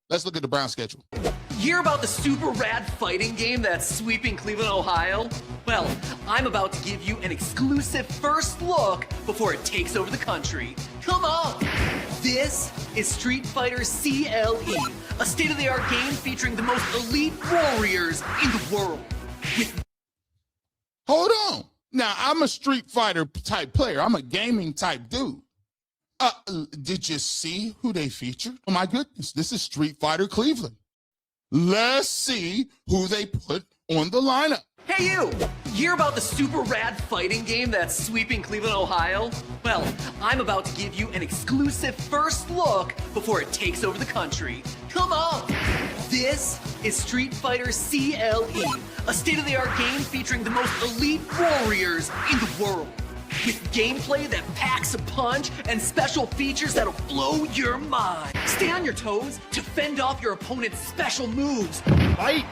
Let's look at the Browns schedule. Hear about the super rad fighting game that's sweeping Cleveland, Ohio? Well, I'm about to give you an exclusive first look before it takes over the country. Come on! This is Street Fighter CLE, a state-of-the-art game featuring the most elite warriors in the world. Hold on. Now, I'm a Street Fighter type player. I'm a gaming type dude. Did you see who they featured? Oh my goodness, this is Street Fighter Cleveland. Let's see who they put on the lineup. Hey you! Hear about the super rad fighting game that's sweeping Cleveland, Ohio? Well, I'm about to give you an exclusive first look before it takes over the country. Come on! This is Street Fighter CLE, a state-of-the-art game featuring the most elite warriors in the world. With gameplay that packs a punch and special features that'll blow your mind. Stay on your toes to fend off your opponent's special moves. Fight!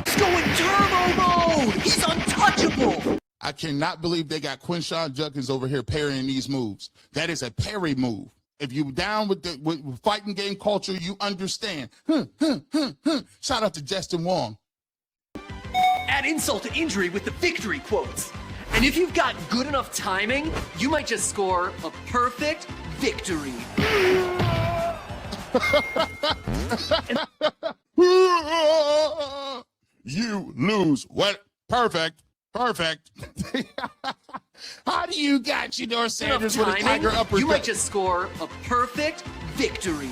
He's going turbo mode! He's untouchable! I cannot believe they got Quinshawn Judkins over here parrying these moves. That is a parry move. If you down with the with fighting game culture, you understand. Shout out to Justin Wong. Add insult to injury with the victory quotes. And if you've got good enough timing, you might just score a perfect victory. You lose. What? Perfect. Perfect. How do you got Shedeur Sanders with a tiger uppercut? You might just score a perfect victory.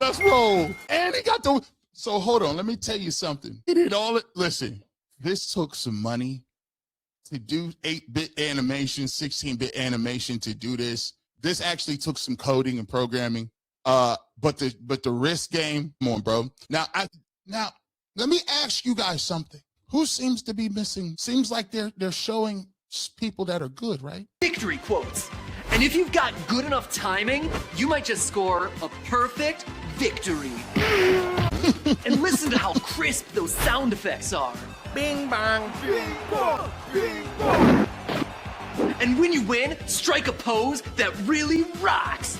Let's roll. And he got the... So hold on. Let me tell you something. He did all it. Listen, this took some money to do 8-bit animation, 16-bit animation to do this. This actually took some coding and programming. But the risk game, come on, bro. Now let me ask you guys something. Who seems to be missing? Seems like they're showing people that are good, right? Victory quotes. And if you've got good enough timing, you might just score a perfect victory. And listen to how crisp those sound effects are. Bing bang, bing bong, bing bong. And when you win, strike a pose that really rocks.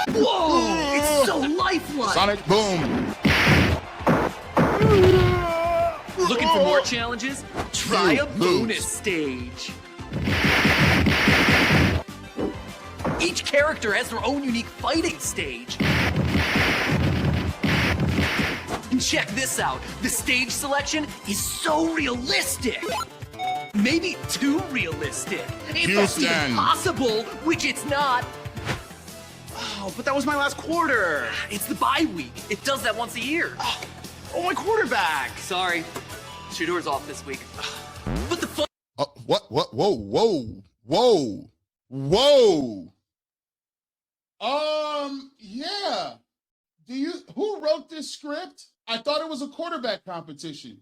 Whoa! It's so lifelike! Sonic boom! Looking for more challenges? Try a bonus stage. Each character has their own unique fighting stage. And check this out. The stage selection is so realistic. Maybe too realistic. If that's even possible, which it's not. Oh, but that was my last quarter. It's the bye week. It does that once a year. Oh, my quarterback. Sorry. Shedeur's off this week. But the fun... What? Whoa. Yeah. Who wrote this script? I thought it was a quarterback competition.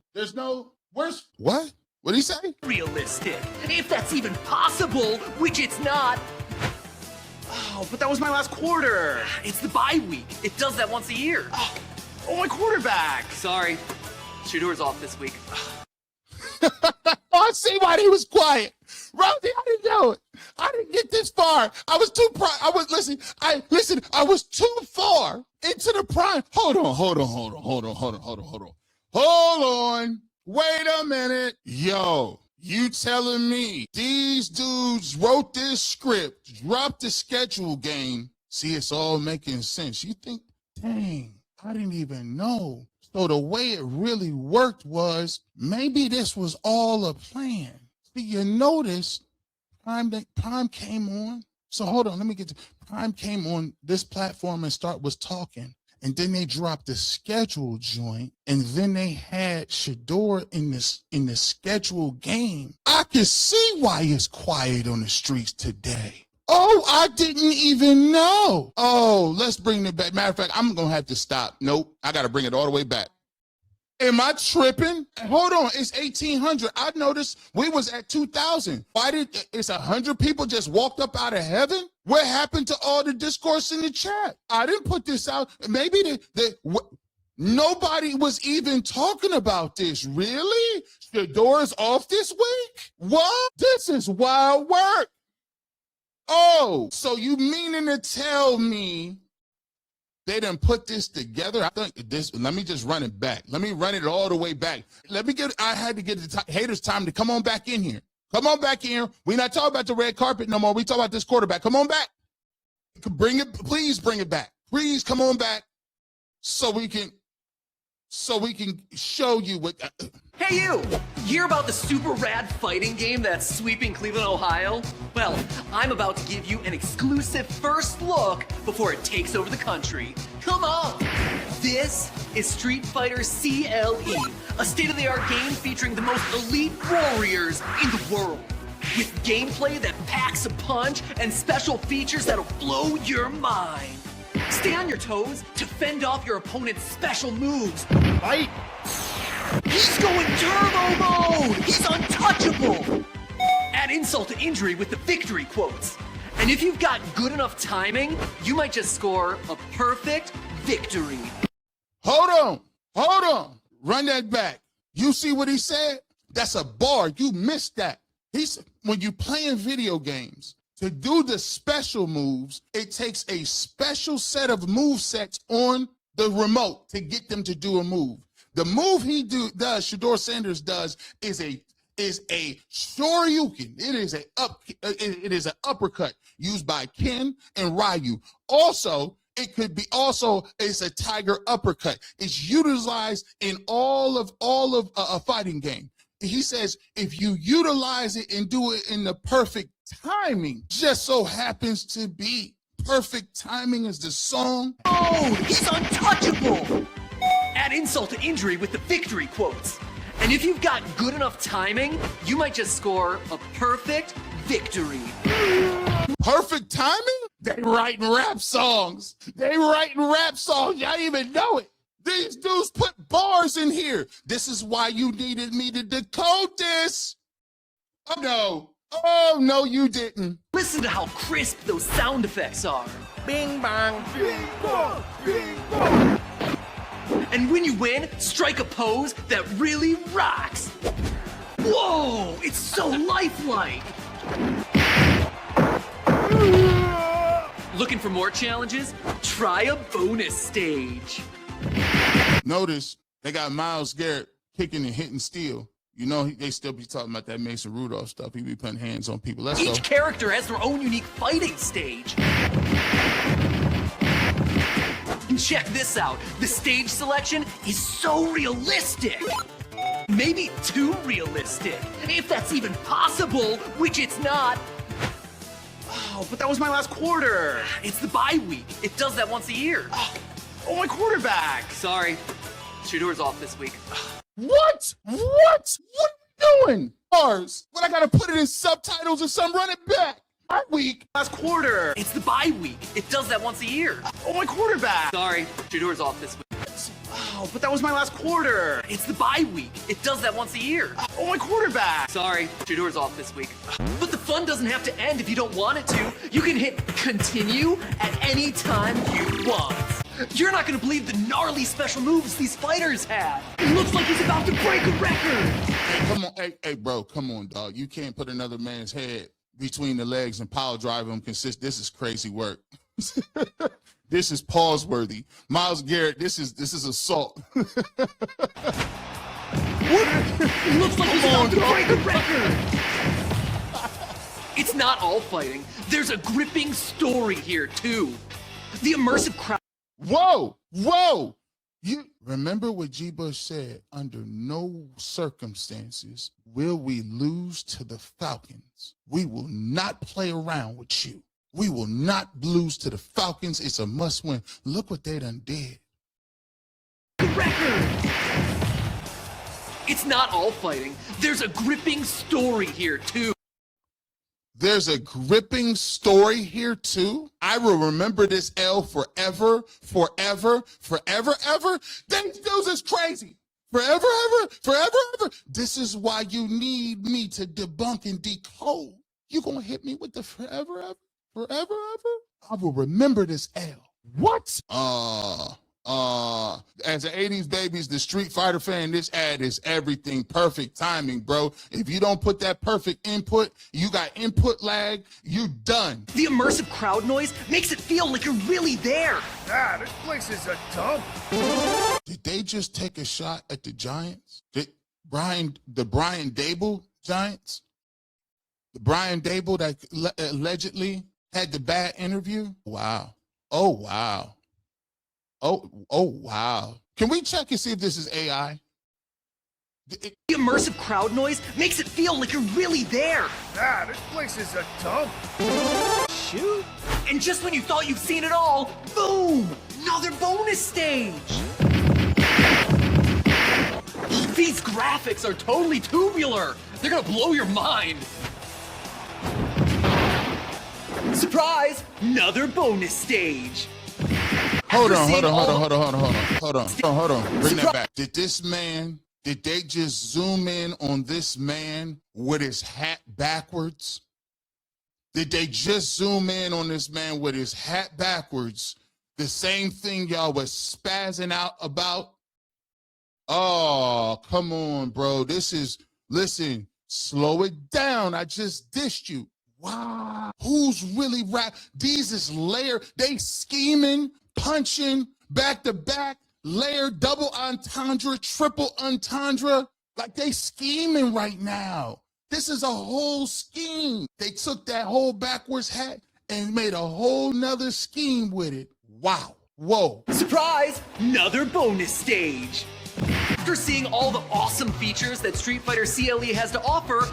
What? What did he say? Realistic. If that's even possible, which it's not. Oh, but that was my last quarter. It's the bye week. It does that once a year. Oh, my quarterback. Sorry. Shedeur's off this week. I see why he was quiet. Rosie, I didn't know it. I didn't get this far. I was too I was too far into the prime. Hold on. Wait a minute. Yo, you telling me these dudes wrote this script, dropped the schedule game? See, it's all making sense. You think, dang, I didn't even know. So the way it really worked was maybe this was all a plan. See, you notice Prime came on. So hold on, let me get to Prime came on this platform and was talking. And then they dropped the schedule joint. And then they had Shedeur in the schedule game. I can see why it's quiet on the streets today. Oh, I didn't even know. Oh, let's bring it back. Matter of fact, I'm going to have to stop. Nope, I got to bring it all the way back. Am I tripping? Hold on, it's 1,800. I noticed we was at 2,000. Why it's 100 people just walked up out of heaven? What happened to all the discourse in the chat? I didn't put this out. Maybe nobody was even talking about this. Really? The door is off this week? What? This is wild work. Oh, so you meaning to tell me They done put this together. I think this, let me just run it back. Let me run it all the way back. I had to get the haters time to come on back in here. Come on back in here. We're not talking about the red carpet no more. We talk about this quarterback. Come on back. Bring it, please bring it back. Please come on back so we can show you what. Hey you! Hear about the super rad fighting game that's sweeping Cleveland, Ohio? Well, I'm about to give you an exclusive first look before it takes over the country. Come on! This is Street Fighter CLE, a state-of-the-art game featuring the most elite warriors in the world. With gameplay that packs a punch and special features that'll blow your mind. Stay on your toes to fend off your opponent's special moves. Fight! He's going turbo mode! He's untouchable! Add insult to injury with the victory quotes. And if you've got good enough timing, you might just score a perfect victory. Hold on. Run that back. You see what he said? That's a bar. You missed that. He said, when you playing video games, to do the special moves, it takes a special set of move sets on the remote to get them to do a move. The move Shedeur Sanders does is a shoryuken. It is an uppercut used by Ken and Ryu. Also, it's a tiger uppercut. It's utilized in all of a fighting game. He says if you utilize it and do it in the perfect timing, just so happens to be perfect timing is the song. Oh, he's untouchable! Add insult to injury with the victory quotes. And if you've got good enough timing, you might just score a perfect victory. Perfect timing? They writing rap songs. Y'all even know it. These dudes put bars in here. This is why you needed me to decode this. Oh no, you didn't. Listen to how crisp those sound effects are. Bing bang! Bing bong! Bing bong! And when you win, strike a pose that really rocks. Whoa, it's so lifelike. Looking for more challenges? Try a bonus stage. Notice they got Myles Garrett kicking and hitting steel. You know, they still be talking about that Mason Rudolph stuff. He be putting hands on people. Let's go. Each character has their own unique fighting stage. And check this out. The stage selection is so realistic. Maybe too realistic, if that's even possible, which it's not. Oh, but that was my last quarter. It's the bye week. It does that once a year. Oh, my quarterback. Sorry, Shedeur's off this week. What? What are you doing? Bars. But I gotta put it in subtitles or something. Run it back. My week. Last quarter. It's the bye week. It does that once a year. Oh, my quarterback. Sorry, Shedeur's off this week. Oh, but that was my last quarter. It's the bye week. It does that once a year. Oh, my quarterback. Sorry, Shedeur's off this week. But the fun doesn't have to end if you don't want it to. You can hit continue at any time you want. You're not gonna believe the gnarly special moves these fighters have. It looks like he's about to break a record. Hey, come on. Hey, bro, come on, dog. You can't put another man's head between the legs and power drive him This is crazy work. This is pause-worthy. Myles Garrett, this is assault. It looks like he's about to break a record. It's not all fighting. There's a gripping story here, too. The immersive crowd. Whoa! You remember what G. Bush said? Under no circumstances will we lose to the Falcons. We will not play around with you. We will not lose to the Falcons. It's a must-win. Look what they done did. Record. It's not all fighting. There's a gripping story here, too. There's a gripping story here, too. I will remember this L forever. These dudes is crazy. Forever. This is why you need me to debunk and decode. You gonna hit me with the forever? I will remember this L. What? As an 80s babies, the Street Fighter fan, this ad is everything. Perfect timing, bro. If you don't put that perfect input, you got input lag, you done. The immersive crowd noise makes it feel like you're really there. Ah, this place is a dump. Did they just take a shot at the Giants? The Brian Dable Giants? The Brian Dable that allegedly had the bad interview? Wow. Oh, wow. Oh, wow. Can we check and see if this is AI? The immersive crowd noise makes it feel like you're really there. Ah, this place is a dump. Shoot. And just when you thought you've seen it all, boom! Another bonus stage! These graphics are totally tubular. They're gonna blow your mind. Surprise! Another bonus stage. Hold on. Bring that back. Did they just zoom in on this man with his hat backwards? Did they just zoom in on this man with his hat backwards? The same thing y'all was spazzing out about? Oh, come on, bro. Listen, slow it down. I just dissed you. Wow. Who's really rap? These is layer. They scheming, punching, back to back, layer, double entendre, triple entendre. Like they scheming right now. This is a whole scheme. They took that whole backwards hat and made a whole nother scheme with it. Wow. Whoa. Surprise! Another bonus stage. After seeing all the awesome features that Street Fighter CLE has to offer,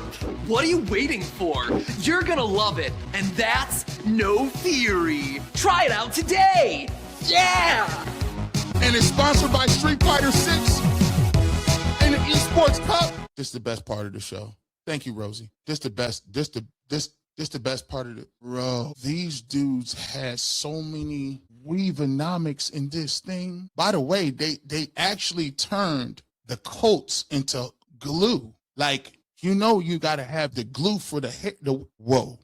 what are you waiting for? You're gonna love it, and that's no theory. Try it out today! Yeah! And it's sponsored by Street Fighter 6 and the Esports Cup. This is the best part of the show. Thank you, Rosie. This the best part of the bro. These dudes had so many Weavenomics in this thing. By the way, they actually turned the Colts into glue. Like, you know, you gotta have the glue for the hit. Whoa.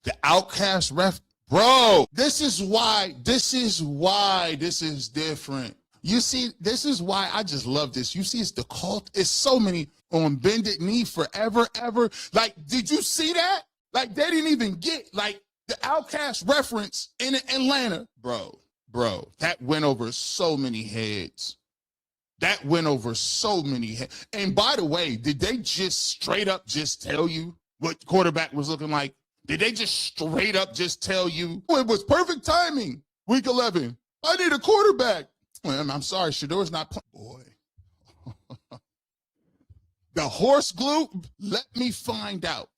The Outcast ref, bro. This is why this is different. You see, this is why I just love this. You see, it's the cult. It's so many on bended knee forever, ever. Like, did you see that? Like, they didn't even get, like, the Outcast reference in Atlanta. Bro, that went over so many heads. And by the way, did they just straight up just tell you what quarterback was looking like? Did they just straight up just tell you? Oh, it was perfect timing. Week 11. I need a quarterback. I'm sorry, Shedeur's not playing. Boy. The horse glue, let me find out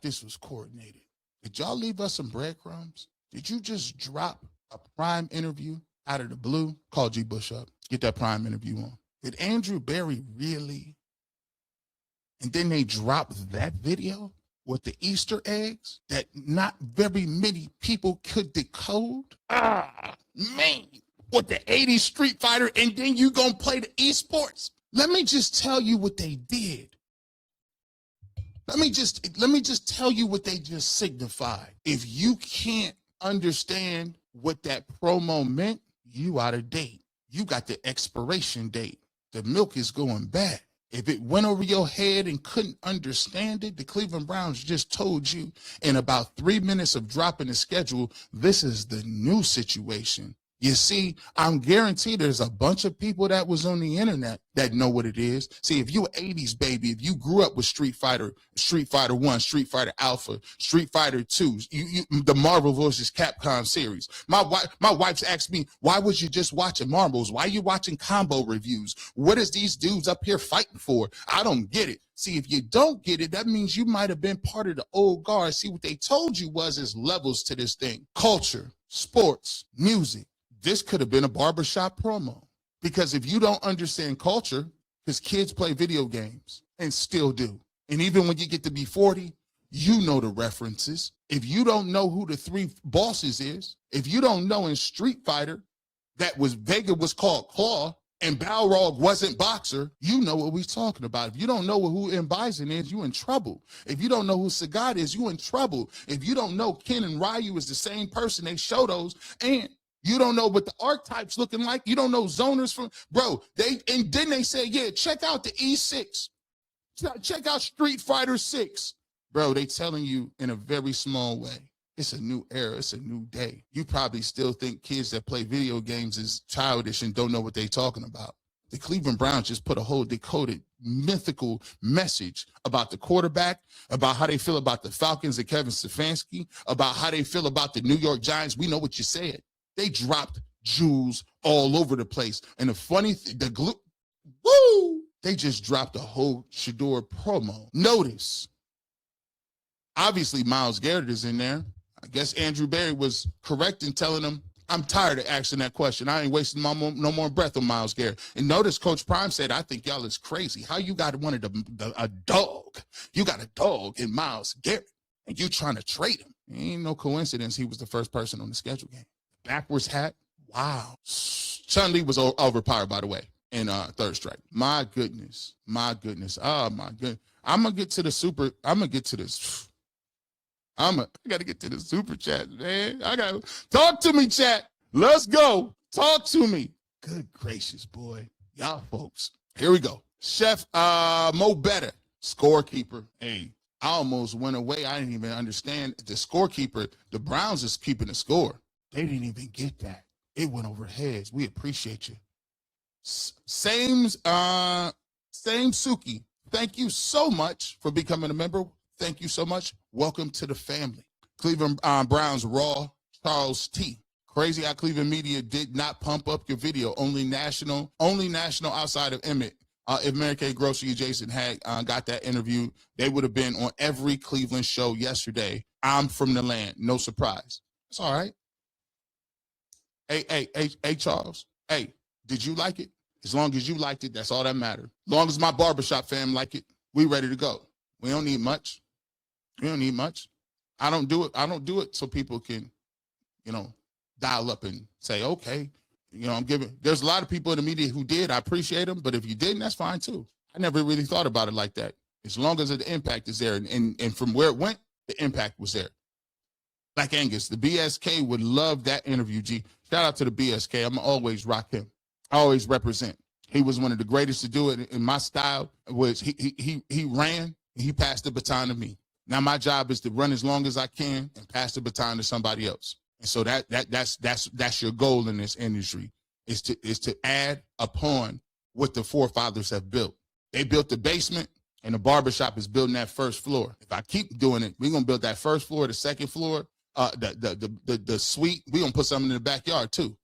this was coordinated. Did y'all leave us some breadcrumbs? Did you just drop a prime interview out of the blue? Call G. Bush up. Get that prime interview on. Did Andrew Berry really? And then they dropped that video with the Easter eggs that not very many people could decode? Man. With the 80s Street Fighter, and then you gonna play the esports? Let me just tell you what they did. Let me just tell you what they just signified. If you can't understand what that promo meant, you out of date. You got the expiration date. The milk is going bad. If it went over your head and couldn't understand it, the Cleveland Browns just told you in about 3 minutes of dropping the schedule, this is the new situation. You see, I'm guaranteed there's a bunch of people that was on the internet that know what it is. See, if you an 80s baby, if you grew up with Street Fighter 1, Street Fighter Alpha, Street Fighter 2, the Marvel vs. Capcom series. My wife's asked me, why was you just watching Marvels? Why are you watching combo reviews? What is these dudes up here fighting for? I don't get it. See, if you don't get it, that means you might have been part of the old guard. See, what they told you is levels to this thing. Culture, sports, music. This could have been a barbershop promo. Because if you don't understand culture, because kids play video games and still do. And even when you get to be 40, you know the references. If you don't know who the 3 bosses is, if you don't know in Street Fighter that Vega was called Claw and Balrog wasn't Boxer, you know what we're talking about. If you don't know who M. Bison is, you in trouble. If you don't know who Sagat is, you in trouble. If you don't know Ken and Ryu is the same person, they show those, and You don't know what the archetypes looking like. You don't know zoners from, bro. And then they say, yeah, check out the E6. Check out Street Fighter 6. Bro, they telling you in a very small way. It's a new era. It's a new day. You probably still think kids that play video games is childish and don't know what they're talking about. The Cleveland Browns just put a whole decoded, mythical message about the quarterback, about how they feel about the Falcons and Kevin Stefanski, about how they feel about the New York Giants. We know what you said. They dropped jewels all over the place. And the funny thing, they just dropped a whole Shedeur promo. Notice, obviously Myles Garrett is in there. I guess Andrew Berry was correct in telling him, I'm tired of asking that question. I ain't wasting no more breath on Myles Garrett. And notice Coach Prime said, I think y'all is crazy. How you got a dog? You got a dog in Myles Garrett, and you trying to trade him. It ain't no coincidence he was the first person on the schedule game. Backwards hat. Wow. Chun-Li was overpowered, by the way, in Third Strike. My goodness. Oh, my goodness. I'm going to get to the super. I'm going to get to this. I got to get to the super chat, man. Talk to me, chat. Let's go. Talk to me. Good gracious, boy. Y'all folks. Here we go. Chef Mo Better, scorekeeper. Hey, I almost went away. I didn't even understand the scorekeeper. The Browns is keeping the score. They didn't even get that. It went over heads. We appreciate you. Same Suki. Thank you so much for becoming a member. Thank you so much. Welcome to the family. Cleveland Browns Raw, Charles T. Crazy how Cleveland media did not pump up your video. Only national outside of Emmett. If Mary Kay Grocery Jason had got that interview, they would have been on every Cleveland show yesterday. I'm from the land. No surprise. It's all right. Hey, Charles. Hey, did you like it? As long as you liked it, that's all that matters. As long as my barbershop fam like it, we ready to go. We don't need much. I don't do it so people can, dial up and say, okay, there's a lot of people in the media who did. I appreciate them. But if you didn't, that's fine too. I never really thought about it like that. As long as the impact is there. And from where it went, the impact was there. Like Angus, the BSK would love that interview, G. Shout out to the BSK. I'm always rock him. I always represent. He was one of the greatest to do it in my style. Was he ran and he passed the baton to me. Now my job is to run as long as I can and pass the baton to somebody else. And so that's your goal in this industry is to add upon what the forefathers have built. They built the basement and the barbershop is building that first floor. If I keep doing it, we're gonna build that first floor, the second floor, the suite. We're gonna put something in the backyard too.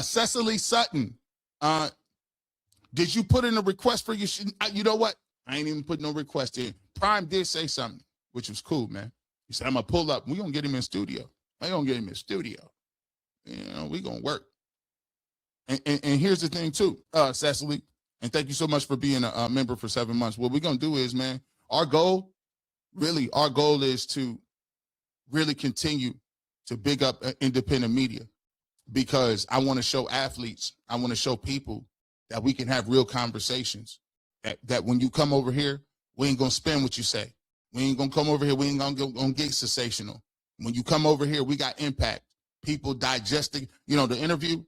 Cecily Sutton. Did you put in a request for your? You know what? I ain't even put no request in. Prime did say something, which was cool, man. He said, I'm going to pull up. We're going to get him in studio. We're going to get him in studio. We're going to work. And here's the thing, too, Cecily, and thank you so much for being a member for 7 months. What we're going to do is, man, our goal is to really continue to big up independent media because I want to show athletes, I want to show people that we can have real conversations, that when you come over here, we ain't going to spin what you say. We ain't going to come over here. We ain't going to get sensational. When you come over here, we got impact. People digesting, the interview,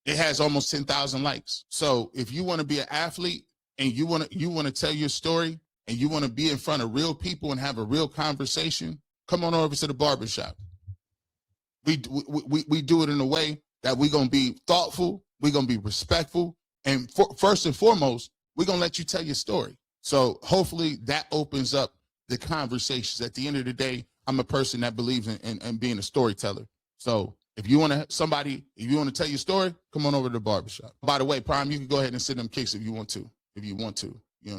it has almost 10,000 likes. So if you want to be an athlete and you want to tell your story and you want to be in front of real people and have a real conversation, come on over to the barbershop. We do it in a way that we're going to be thoughtful. We're going to be respectful. And first and foremost, we're going to let you tell your story. So hopefully that opens up the conversations. At the end of the day, I'm a person that believes in being a storyteller. So if you want to tell your story, come on over to the barbershop. By the way, Prime, you can go ahead and send them kicks if you want to. Don't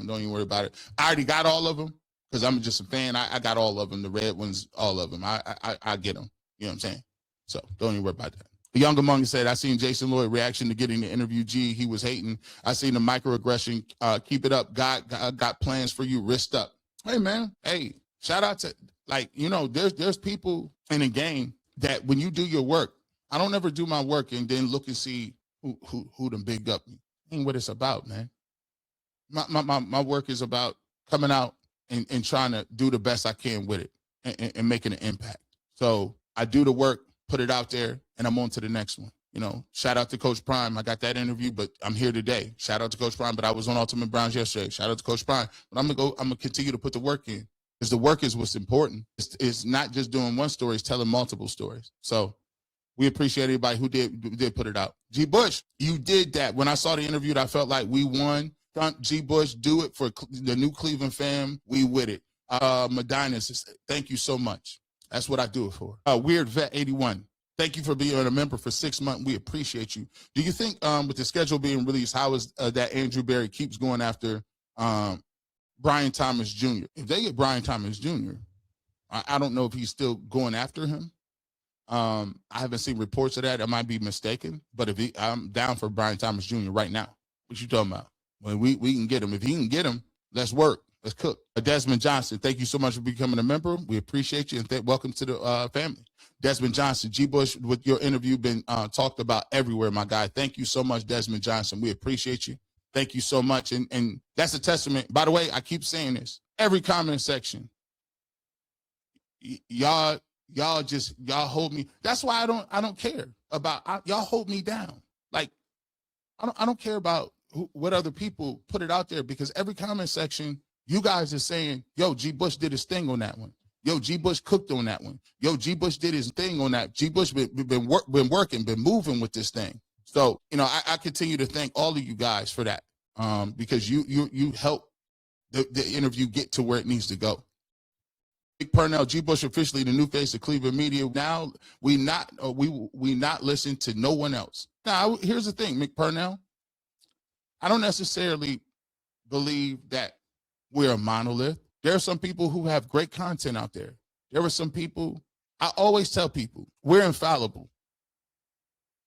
even worry about it. I already got all of them because I'm just a fan. I got all of them, the red ones, all of them. I get them. You know what I'm saying? So don't even worry about that. The Young Among Us said, I seen Jason Lloyd reaction to getting the interview. G, he was hating. I seen the microaggression. Keep it up. God got plans for you. Wrist up. Hey, man. Hey, shout out to, there's people in the game that when you do your work, I don't ever do my work and then look and see who done bigged up me. Ain't what it's about, man. My work is about coming out and trying to do the best I can with it. and making an impact. So I do the work, put it out there, and I'm on to the next one. You know, shout out to Coach Prime. I got that interview, but I'm here today. Shout out to Coach Prime, but I was on Ultimate Browns yesterday. Shout out to Coach Prime. But I'm gonna continue to put the work in, because the work is what's important. It's not just doing one story, it's telling multiple stories. So we appreciate everybody who did put it out. G. Bush, you did that. When I saw the interview, I felt like we won. G. Bush, do it for the new Cleveland fam. We with it. Medina says, thank you so much. That's what I do it for. Weird Vet 81. Thank you for being a member for 6 months. We appreciate you. Do you think with the schedule being released, how is that Andrew Berry keeps going after Brian Thomas Jr.? If they get Brian Thomas Jr., I don't know if he's still going after him. I haven't seen reports of that. I might be mistaken. But I'm down for Brian Thomas Jr. right now. What you talking about? When we can get him. If he can get him, let's work. Let's cook. Desmond Johnson, thank you so much for becoming a member. We appreciate you, and welcome to the family. Desmond Johnson, G. Bush, with your interview been talked about everywhere, my guy. Thank you so much, Desmond Johnson. We appreciate you. Thank you so much. And that's a testament. By the way, I keep saying this. Every comment section, y'all hold me. That's why I don't care about y'all hold me down. Like I don't care about what other people put it out there, because every comment section, you guys are saying, yo, G. Bush did his thing on that one. Yo, G. Bush cooked on that one. Yo, G. Bush did his thing on that. G. Bush been working, been moving with this thing. So, you know, I continue to thank all of you guys for that, because you help the interview get to where it needs to go. Big Purnell, G. Bush officially the new face of Cleveland media. Now we not listen to no one else. Now, here's the thing, Mick Purnell. I don't necessarily believe that we're a monolith. There are some people who have great content out there. There are some people, I always tell people, we're infallible.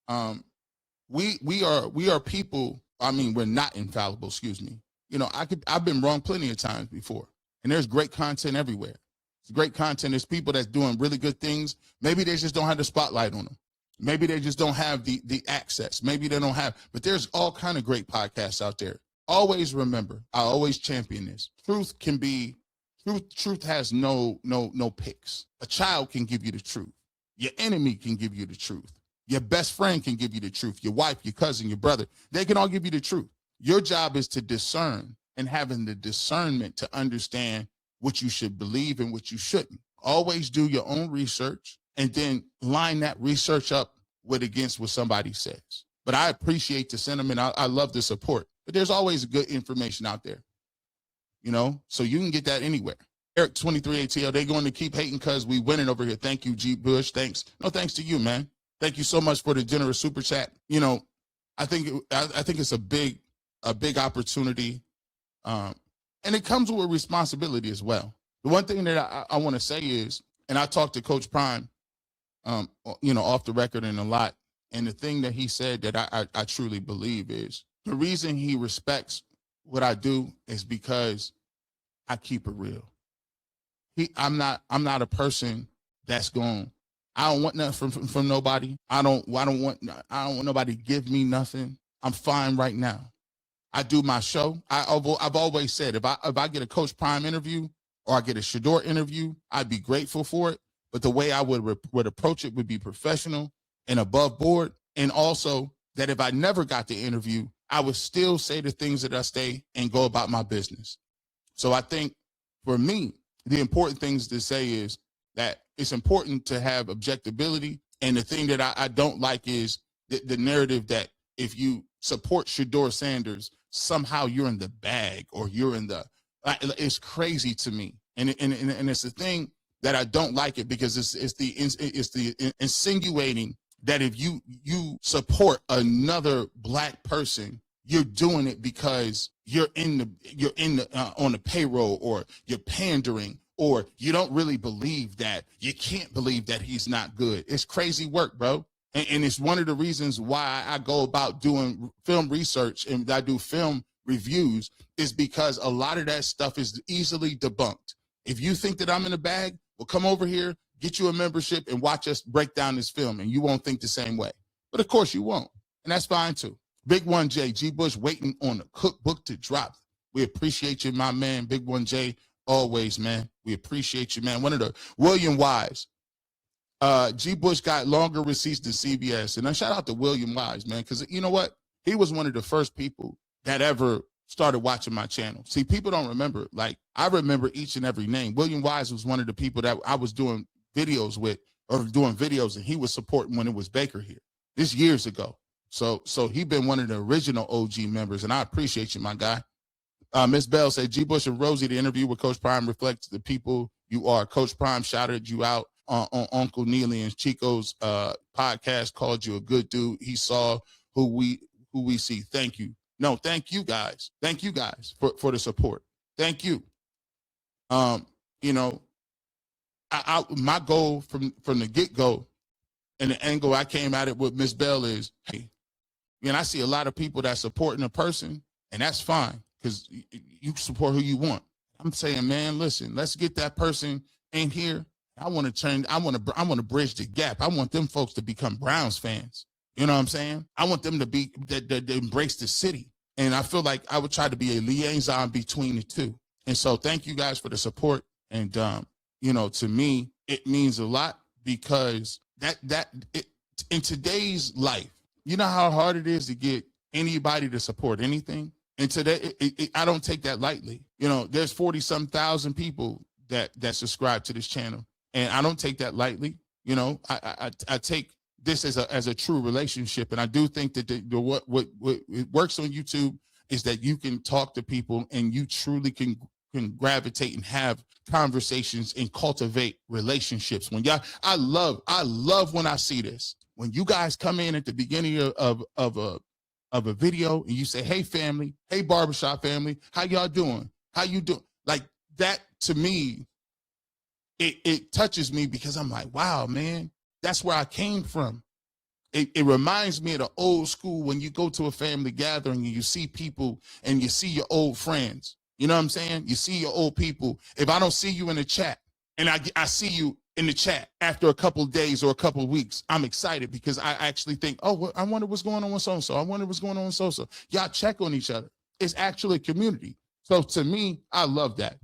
We are people, I mean, we're not infallible, excuse me. You know, I've been wrong plenty of times before, and there's great content everywhere. It's great content. There's people that's doing really good things. Maybe they just don't have the spotlight on them. Maybe they just don't have the access. Maybe they don't have, but there's all kind of great podcasts out there. Always remember, I always champion this. Truth has no picks. A child can give you the truth. Your enemy can give you the truth. Your best friend can give you the truth. Your wife, your cousin, your brother, they can all give you the truth. Your job is to discern, and having the discernment to understand what you should believe and what you shouldn't. Always do your own research and then line that research up against what somebody says. But I appreciate the sentiment. I love the support. But there's always good information out there, you know, so you can get that anywhere. Eric 23 ATL, they going to keep hating because we winning over here. Thank you, G. Bush. Thanks. No, thanks to you, man. Thank you so much for the generous super chat. You know, I think it's a big opportunity, and it comes with a responsibility as well. The one thing that I want to say is, and I talked to Coach Prime, you know, off the record and a lot, and the thing that he said that I truly believe is, the reason he respects what I do is because I keep it real. I'm not a person that's going, I don't want nothing from nobody. I don't want nobody to give me nothing. I'm fine right now. I do my show. I've always said, if I get a Coach Prime interview or I get a Shedeur interview, I'd be grateful for it. But the way I would approach it would be professional and above board. And also that if I never got the interview, I would still say the things that I say and go about my business. So I think for me, the important things to say is that it's important to have objectability. And the thing that I don't like is the narrative that if you support Shedeur Sanders, somehow you're in the bag or you're in the, it's crazy to me. And it's the thing that I don't like it, because it's the insinuating that if you support another Black person, you're doing it because you're on the payroll, or you're pandering, or you don't really believe that, you can't believe that he's not good. It's crazy work, bro. And it's one of the reasons why I go about doing film research and I do film reviews, is because a lot of that stuff is easily debunked. If you think that I'm in a bag, well, come over here, get you a membership, and watch us break down this film, and you won't think the same way. But of course you won't, and that's fine too. Big One J, G. Bush waiting on the cookbook to drop. We appreciate you, my man, Big One J. always, man. We appreciate you, man. One of the William Wise. G. Bush got longer receipts than CBS. And I shout out to William Wise, man, because you know what? He was one of the first people that ever started watching my channel. See, people don't remember. Like, I remember each and every name. William Wise was one of the people that I was doing videos with, or doing videos, and he was supporting when it was Baker here. This years ago. So he been one of the original OG members, and I appreciate you, my guy. Miss Bell said, G. Bush and Rosie, the interview with Coach Prime reflects the people you are. Coach Prime shouted you out on Uncle Neely and Chico's podcast, called you a good dude. He saw who we see. Thank you. No, thank you guys. Thank you guys for the support. Thank you. You know, my goal from the get-go and the angle I came at it with Miss Bell is, hey, I see a lot of people that supporting a person, and that's fine because you support who you want. I'm saying, man, listen, let's get that person in here. I want to change. I want to bridge the gap. I want them folks to become Browns fans. You know what I'm saying? I want them to be that embrace the city. And I feel like I would try to be a liaison between the two. And so thank you guys for the support. And, to me, it means a lot because in today's life, you know how hard it is to get anybody to support anything. And today, I don't take that lightly. There's 40-some thousand people that subscribe to this channel, and I don't take that lightly. I take this as a true relationship, and I do think that what works on YouTube is that you can talk to people and you truly can gravitate and have conversations and cultivate relationships. I love when I see this. When you guys come in at the beginning of a video and you say, hey family, hey Barbershop family, how y'all doing? How you doing? Like that, to me, it touches me because I'm like, wow, man, that's where I came from. It reminds me of the old school when you go to a family gathering and you see people and you see your old friends. You know what I'm saying? You see your old people. If I don't see you in the chat and I see you in the chat after a couple of days or a couple of weeks, I'm excited because I actually think, oh, I wonder what's going on with so-and-so. I wonder what's going on with so-and-so. Y'all check on each other. It's actually a community. So to me, I love that.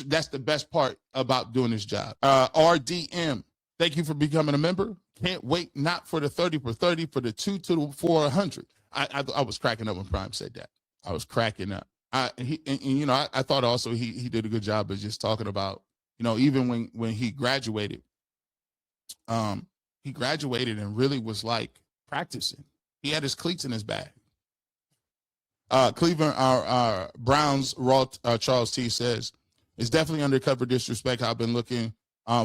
That's the best part about doing this job. RDM, thank you for becoming a member. Can't wait, not for the 30 for 30, for the 2 to 400. I was cracking up when Prime said that. I was cracking up. I thought also he did a good job of just talking about, even when he graduated and really was like practicing. He had his cleats in his bag. Cleveland, our Browns, Charles T says, it's definitely undercover disrespect. I've been looking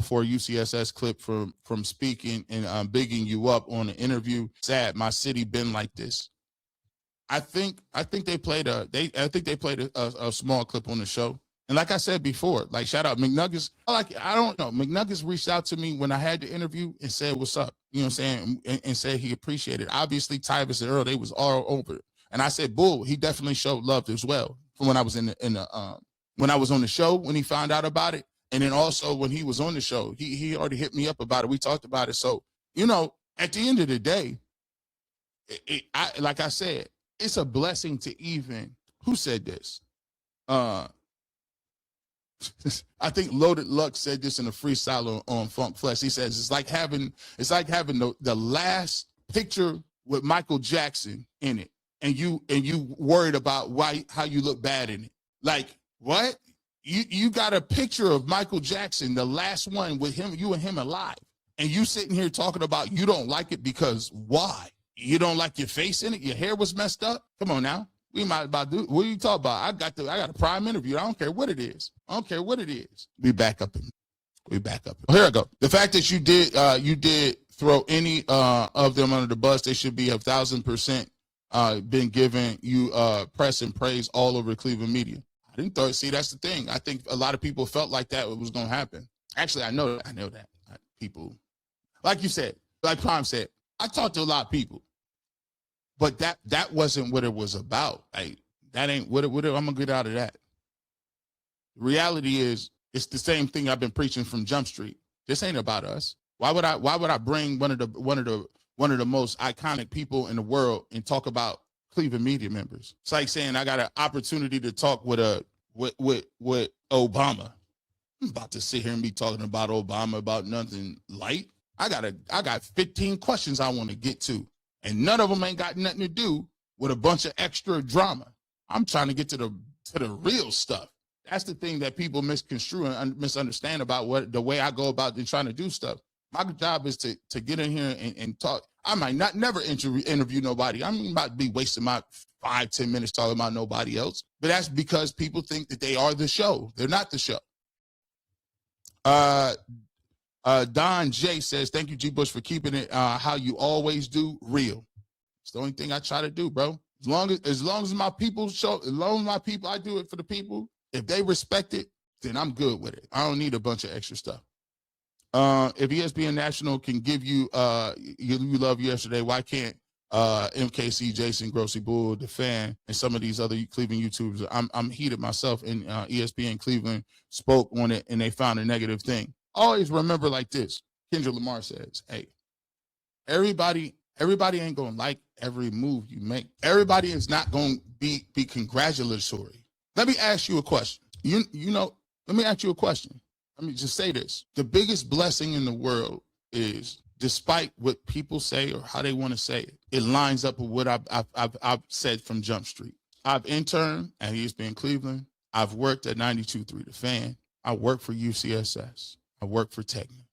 for a UCSS clip from speaking and bigging you up on an interview. Sad, my city been like this. I think they played a small clip on the show. And like I said before, like shout out McNuggets. I don't know. McNuggets reached out to me when I had the interview and said, what's up? You know what I'm saying? And said he appreciated it. Obviously, Tyvis and Earl, they was all over it. And I said, Bull, he definitely showed love as well from when I was when I was on the show, when he found out about it. And then also when he was on the show, he already hit me up about it. We talked about it. So, at the end of the day, like I said, it's a blessing to even, who said this? I think Loaded Luck said this in a freestyle on Funk Flesh. He says, it's like having the last picture with Michael Jackson in it. And you worried about how you look bad in it. Like, what? You got a picture of Michael Jackson, the last one with him, you and him alive. And you sitting here talking about you don't like it because why? You don't like your face in it? Your hair was messed up? Come on now. We might about do. What are you talking about? I got a prime interview. I don't care what it is. We back up. Here I go. The fact that you did throw any of them under the bus, they should be 1,000% been given you press and praise all over Cleveland media. I didn't throw it. See, that's the thing. I think a lot of people felt like that was going to happen. Actually, I know that. People, like you said, like Prime said, I talked to a lot of people, but that wasn't what it was about. Like, that ain't what I'm going to get out of that. The reality is, it's the same thing I've been preaching from Jump Street. This ain't about us. Why would I bring one of the most iconic people in the world and talk about Cleveland media members? It's like saying I got an opportunity to talk with Obama. I'm about to sit here and be talking about Obama about nothing light. I got 15 questions I want to get to, and none of them ain't got nothing to do with a bunch of extra drama. I'm trying to get to the real stuff. That's the thing that people misconstrue and misunderstand about the way I go about trying to do stuff. My job is to get in here and talk. I might not never interview nobody. I mean, might be wasting my 5-10 minutes talking about nobody else, but that's because people think that they are the show. They're not the show. Don J says, thank you, G. Bush, for keeping it how you always do, real. It's the only thing I try to do, bro. As long as my people I do it for the people. If they respect it, then I'm good with it. I don't need a bunch of extra stuff. If ESPN National can give you you love yesterday, why can't MKC, Jason, Grossi, Bull, the Fan, and some of these other Cleveland YouTubers? I'm heated myself, and ESPN Cleveland spoke on it, and they found a negative thing. Always remember like this. Kendrick Lamar says, hey, everybody ain't gonna like every move you make. Everybody is not gonna be congratulatory. Let me ask you a question. Let me ask you a question. Let me just say this. The biggest blessing in the world is, despite what people say or how they want to say it, it lines up with what I've said from Jump Street. I've interned at ESPN Cleveland. I've worked at 92.3 The Fan. I work for UCSS. I work for Technic.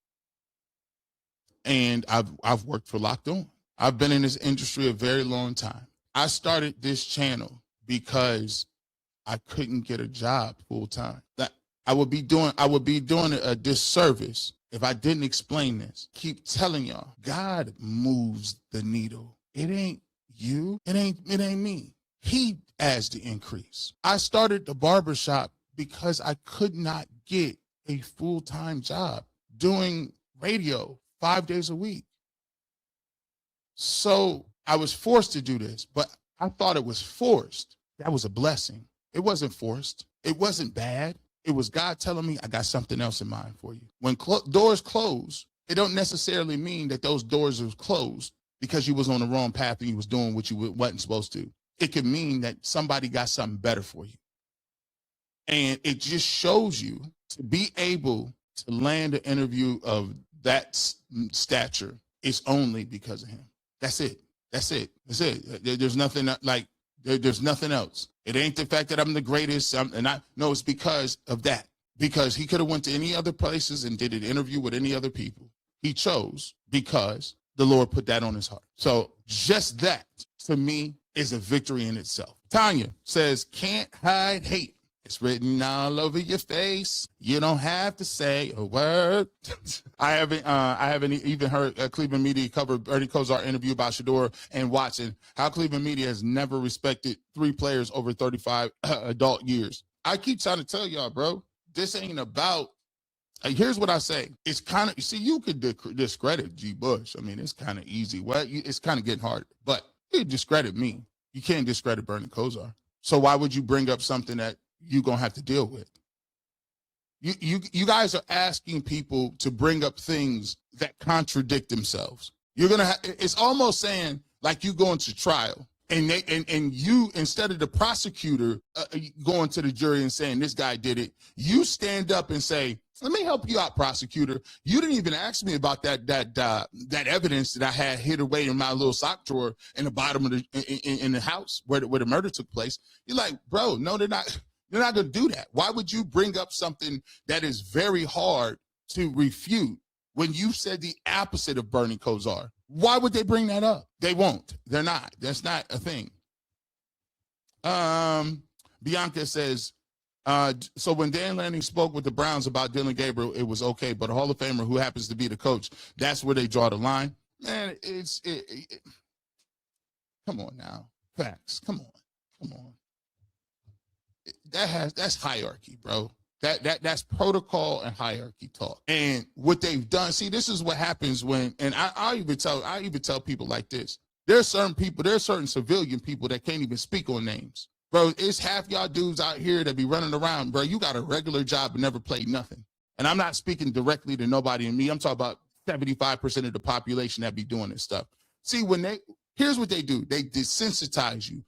And I've worked for Locked On. I've been in this industry a very long time. I started this channel because I couldn't get a job full time. That I would be doing a disservice if I didn't explain this. Keep telling y'all, God moves the needle. It ain't you. It ain't me. He adds the increase. I started the barbershop because I could not get a full-time job doing radio 5 days a week. So I was forced to do this, but I thought it was forced. That was a blessing. It wasn't forced. It wasn't bad. It was God telling me, I got something else in mind for you. When doors close, it don't necessarily mean that those doors are closed because you was on the wrong path and you was doing what you wasn't supposed to. It could mean that somebody got something better for you. And it just shows you, to be able to land an interview of that stature is only because of him. That's it. That's it. That's it. There's nothing like, there's nothing else. It ain't the fact that I'm the greatest. No, it's because of that. Because he could have went to any other places and did an interview with any other people. He chose because the Lord put that on his heart. So just that, to me, is a victory in itself. Tanya says, can't hide hate. It's written all over your face. You don't have to say a word. I haven't even heard Cleveland media cover Bernie Kosar interview about Shedeur and Watson. How Cleveland media has never respected 3 players over 35 adult years. I keep trying to tell y'all, bro, this ain't about. Here's what I say. It's kind of, you could discredit G. Bush. I mean, it's kind of easy. Well, it's kind of getting hard, but you discredit me. You can't discredit Bernie Kosar. So why would you bring up something that you're going to have to deal with? You guys are asking people to bring up things that contradict themselves. You're going to it's almost saying like you going to trial and you, instead of the prosecutor going to the jury and saying this guy did it, you stand up and say, let me help you out, prosecutor. You didn't even ask me about that evidence that I had hid away in my little sock drawer in the bottom of in the house where the murder took place. You're like, bro, no, they're not. You're not going to do that. Why would you bring up something that is very hard to refute when you said the opposite of Bernie Kosar? Why would they bring that up? They won't. They're not. That's not a thing. Bianca says, so when Dan Lanning spoke with the Browns about Dylan Gabriel, it was okay, but a Hall of Famer who happens to be the coach, that's where they draw the line. Man, come on now. Facts. Come on. That's hierarchy, bro. That's protocol and hierarchy talk. And what they've done, see, this is what happens when, and I even tell people like this. There's certain civilian people that can't even speak on names. Bro, it's half y'all dudes out here that be running around, bro. You got a regular job and never played nothing. And I'm not speaking directly to nobody and me. I'm talking about 75% of the population that be doing this stuff. See, here's what they do. They desensitize you.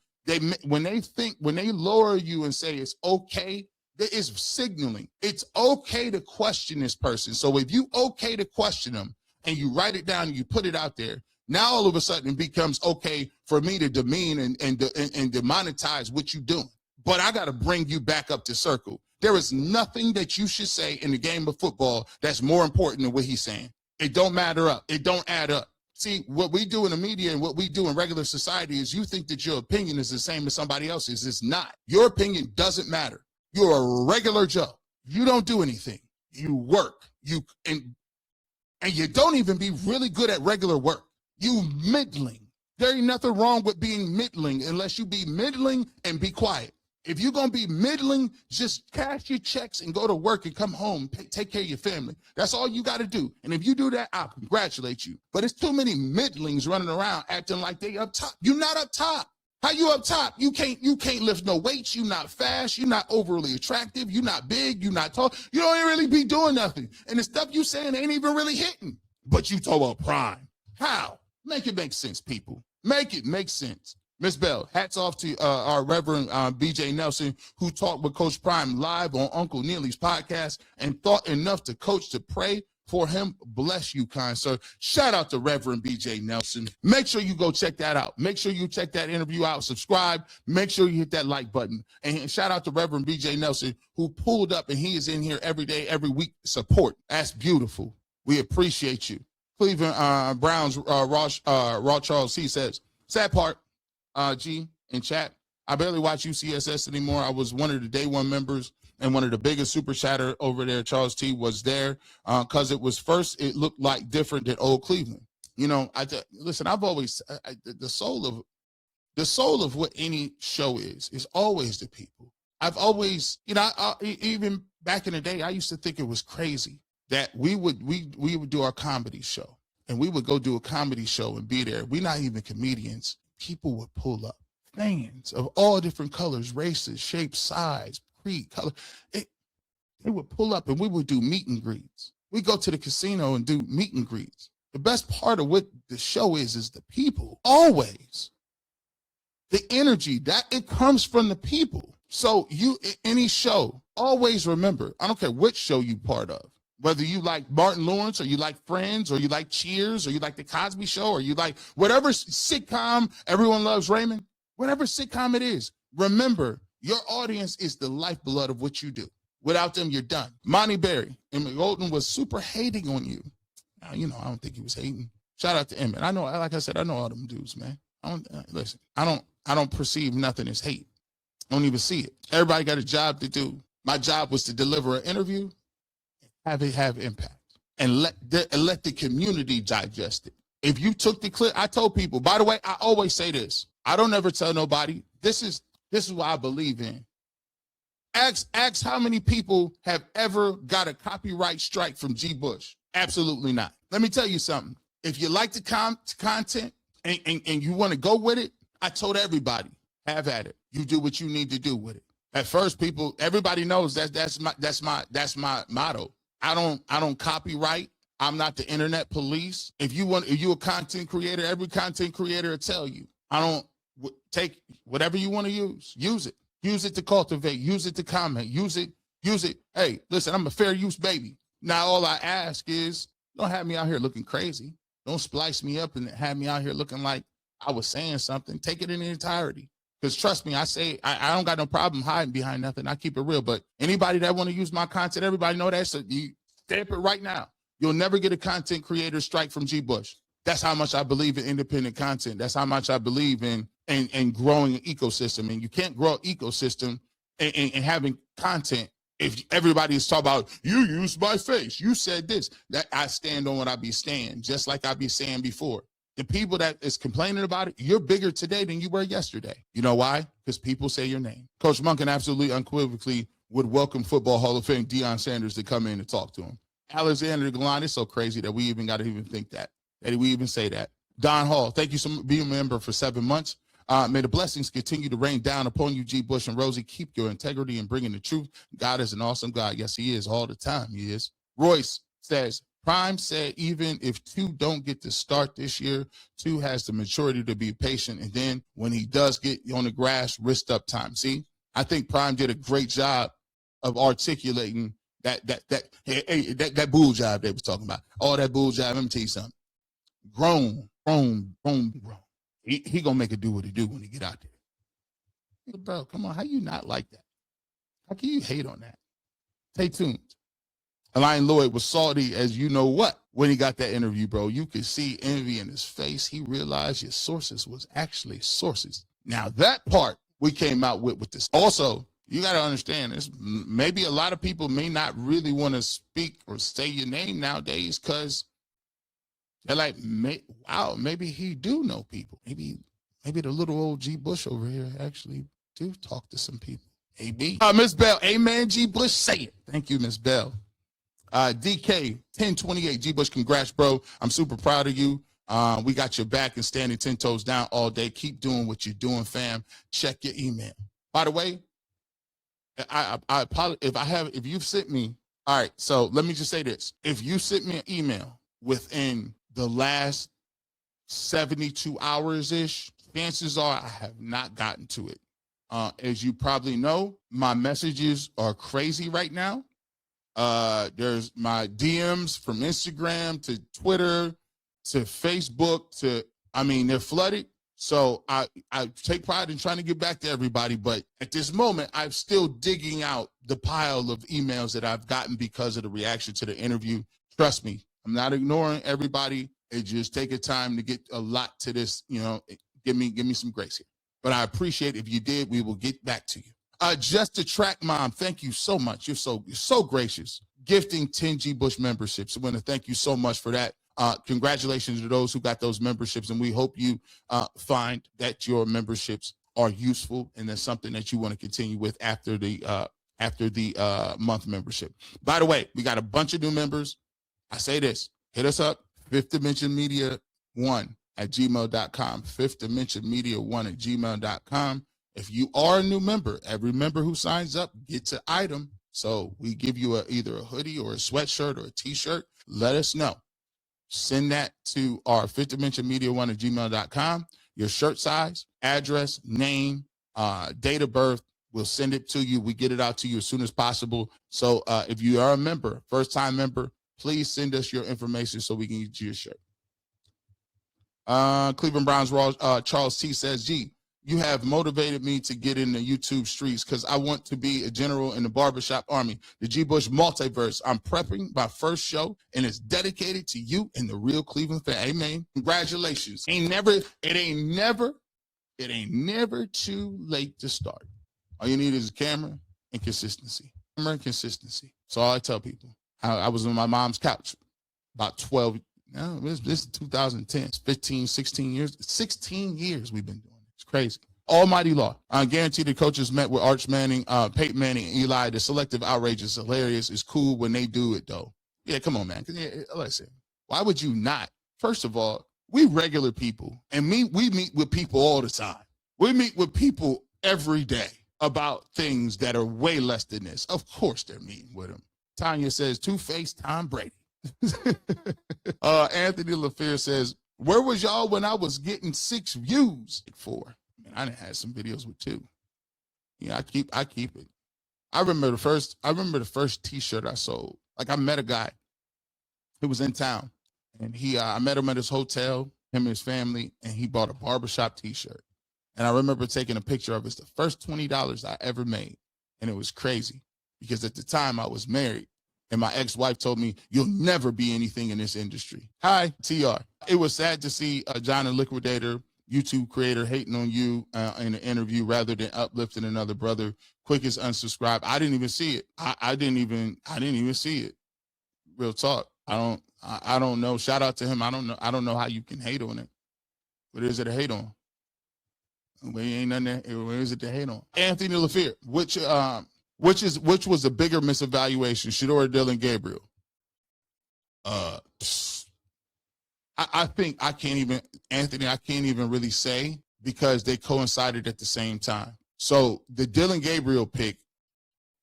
When they lower you and say it's okay, It is signaling. It's okay to question this person. So if you okay to question them and you write it down and you put it out there, now all of a sudden it becomes okay for me to demean and demonetize what you're doing. But I got to bring you back up to circle. There is nothing that you should say in the game of football that's more important than what he's saying. It don't matter up. It don't add up. See, what we do in the media and what we do in regular society is you think that your opinion is the same as somebody else's. It's not. Your opinion doesn't matter. You're a regular Joe. You don't do anything. You work. And you don't even be really good at regular work. You middling. There ain't nothing wrong with being middling unless you be middling and be quiet. If you're going to be middling, just cash your checks and go to work and come home, take care of your family. That's all you got to do. And if you do that, I'll congratulate you. But it's too many middlings running around acting like they up top. You're not up top. How you up top? You can't lift no weights. You're not fast. You're not overly attractive. You're not big. You're not tall. You don't even really be doing nothing. And the stuff you saying ain't even really hitting. But you talk about prime. How? Make it make sense, people. Make it make sense. Miss Bell, hats off to our Reverend B.J. Nelson, who talked with Coach Prime live on Uncle Neely's podcast and thought enough to coach to pray for him. Bless you, kind sir. Shout out to Reverend B.J. Nelson. Make sure you go check that out. Make sure you check that interview out. Subscribe. Make sure you hit that like button. And shout out to Reverend B.J. Nelson, who pulled up, and he is in here every day, every week. Support. That's beautiful. We appreciate you. Cleveland Browns Raw Charles C says, sad part, G in chat, I barely watch UCSS anymore. I was one of the day one members, and one of the biggest super chatter over there, Charles T, was there because it was first, it looked like different than old Cleveland. You know, listen, I've always, the soul of what any show is always the people. I've always, you know, even back in the day, I used to think it was crazy that we would do our comedy show, and we would go do a comedy show and be there. We're not even comedians. People would pull up, fans of all different colors, races, shapes, size, creed, color. They would pull up and we would do meet and greets. We go to the casino and do meet and greets. The best part of what the show is the people. Always. The energy, that it comes from the people. So any show, always remember, I don't care which show you part of, whether you like Martin Lawrence or you like Friends or you like Cheers or you like The Cosby Show or you like whatever sitcom, Everyone Loves Raymond, whatever sitcom it is, remember, your audience is the lifeblood of what you do. Without them, you're done. Monty Berry, Emmett Golden was super hating on you. Now, you know, I don't think he was hating. Shout out to Emmett. I know, like I said, I know all them dudes, man. Listen, I don't perceive nothing as hate. I don't even see it. Everybody got a job to do. My job was to deliver an interview, have it have impact, and let the community digest it. If you took the clip, I told people, by the way, I always say this. I don't ever tell nobody. This is what I believe in. Ask how many people have ever got a copyright strike from G. Bush. Absolutely not. Let me tell you something. If you like the content and you want to go with it, I told everybody, have at it. You do what you need to do with it. At first, everybody knows that's my motto. I don't copyright. I'm not the internet police. If you a content creator, every content creator will tell you. I don't take whatever you want to use it. Use it to cultivate, use it to comment, use it. Hey, listen, I'm a fair use baby. Now all I ask is don't have me out here looking crazy. Don't splice me up and have me out here looking like I was saying something. Take it in the entirety. Because trust me, I don't got no problem hiding behind nothing. I keep it real. But anybody that want to use my content, everybody know that. So you stamp it right now. You'll never get a content creator strike from G. Bush. That's how much I believe in independent content. That's how much I believe in growing an ecosystem. And you can't grow an ecosystem and having content if everybody is talking about, you used my face, you said this. That I stand on what I be saying, just like I be saying before. The people that is complaining about it, you're bigger today than you were yesterday. You know why? Because people say your name. Coach Monken absolutely unequivocally would welcome Football Hall of Fame Deion Sanders to come in and talk to him. Alexander Galan is so crazy that we even got to even think that we even say that. Don Hall, thank you for being a member for 7 months. May the blessings continue to rain down upon you, G. Bush and Rosie. Keep your integrity and bringing the truth. God is an awesome God. Yes, he is all the time. He is. Royce says, Prime said even if 2 don't get to start this year, 2 has the maturity to be patient. And then when he does get on the grass, wrist up time. See, I think Prime did a great job of articulating that bull jive they was talking about. All that bull jive. Let me tell you something. Grown. He gonna make it do what he do when he get out there. Bro, come on. How you not like that? How can you hate on that? Stay tuned. Elian Lloyd was salty as you know what when he got that interview, bro. You could see envy in his face. He realized his sources was actually sources. Now that part we came out with this. Also, you got to understand this. Maybe a lot of people may not really want to speak or say your name nowadays because they're like, wow, maybe he do know people. Maybe the little old G Bush over here actually do talk to some people. Maybe. Miss Bell, amen, G Bush, say it. Thank you, Miss Bell. DK 1028 G Bush, congrats, bro. I'm super proud of you. We got your back and standing 10 toes down all day. Keep doing what you're doing, fam. Check your email. By the way, I apologize if you've sent me. All right, so let me just say this. If you sent me an email within the last 72 hours-ish, chances are I have not gotten to it. As you probably know, my messages are crazy right now. There's my DMs from Instagram to Twitter to Facebook they're flooded. So I take pride in trying to get back to everybody. But at this moment, I'm still digging out the pile of emails that I've gotten because of the reaction to the interview. Trust me, I'm not ignoring everybody. It just take a time to get a lot to this, give me some grace here. But I appreciate if you did, we will get back to you. Just to track mom, thank you so much. You're so gracious. Gifting 10 G Bush memberships. I want to thank you so much for that. Congratulations to those who got those memberships, and we hope you find that your memberships are useful and that's something that you want to continue with after the month membership. By the way, we got a bunch of new members. I say this, hit us up, Fifth Dimension Media 1 at gmail.com, Fifth Dimension Media 1 at gmail.com. If you are a new member, every member who signs up gets an item. So we give you either a hoodie or a sweatshirt or a t-shirt. Let us know. Send that to our Fifth Dimension Media 1 at gmail.com. Your shirt size, address, name, date of birth. We'll send it to you. We get it out to you as soon as possible. So if you are a member, first-time member, please send us your information so we can get you your shirt. Cleveland Browns Charles T says, G, you have motivated me to get in the YouTube streets because I want to be a general in the Barbershop Army, the G Bush multiverse. I'm prepping my first show, and it's dedicated to you and the real Cleveland fan. Amen. Congratulations. It ain't never too late to start. All you need is a camera and consistency. Camera and consistency. So all I tell people. I was on my mom's couch about 12. No, this is 2010. It's 15, 16 years. 16 years we've been doing it. It's crazy. Almighty law. I guarantee the coaches met with Arch Manning, Peyton Manning, and Eli. The selective outrage is hilarious. It's cool when they do it, though. Yeah, come on, man. Listen, why would you not? First of all, we regular people, and we meet with people all the time. We meet with people every day about things that are way less than this. Of course they're meeting with them. Tanya says, Two-Face Tom Brady. Anthony LaFear says, where was y'all when I was getting 6 views? 4. I done had some videos with 2. Yeah, I keep it. I remember the first t-shirt I sold. Like I met a guy who was in town, and I met him at his hotel, him and his family, and he bought a Barbershop t-shirt. And I remember taking a picture of it. It's the first $20 I ever made. And it was crazy because at the time I was married. And my ex-wife told me, you'll never be anything in this industry. Hi, TR. It was sad to see John and Liquidator, YouTube creator, hating on you in an interview rather than uplifting another brother. Quickest unsubscribe. I didn't even see it. I didn't even see it. Real talk. I don't know. Shout out to him. I don't know how you can hate on it. What is it to hate on? Well, ain't nothing there. What is it to hate on? Anthony LaFear, which was a bigger misevaluation, Shedeur or Dylan Gabriel? I think I can't even really say because they coincided at the same time. So the Dylan Gabriel pick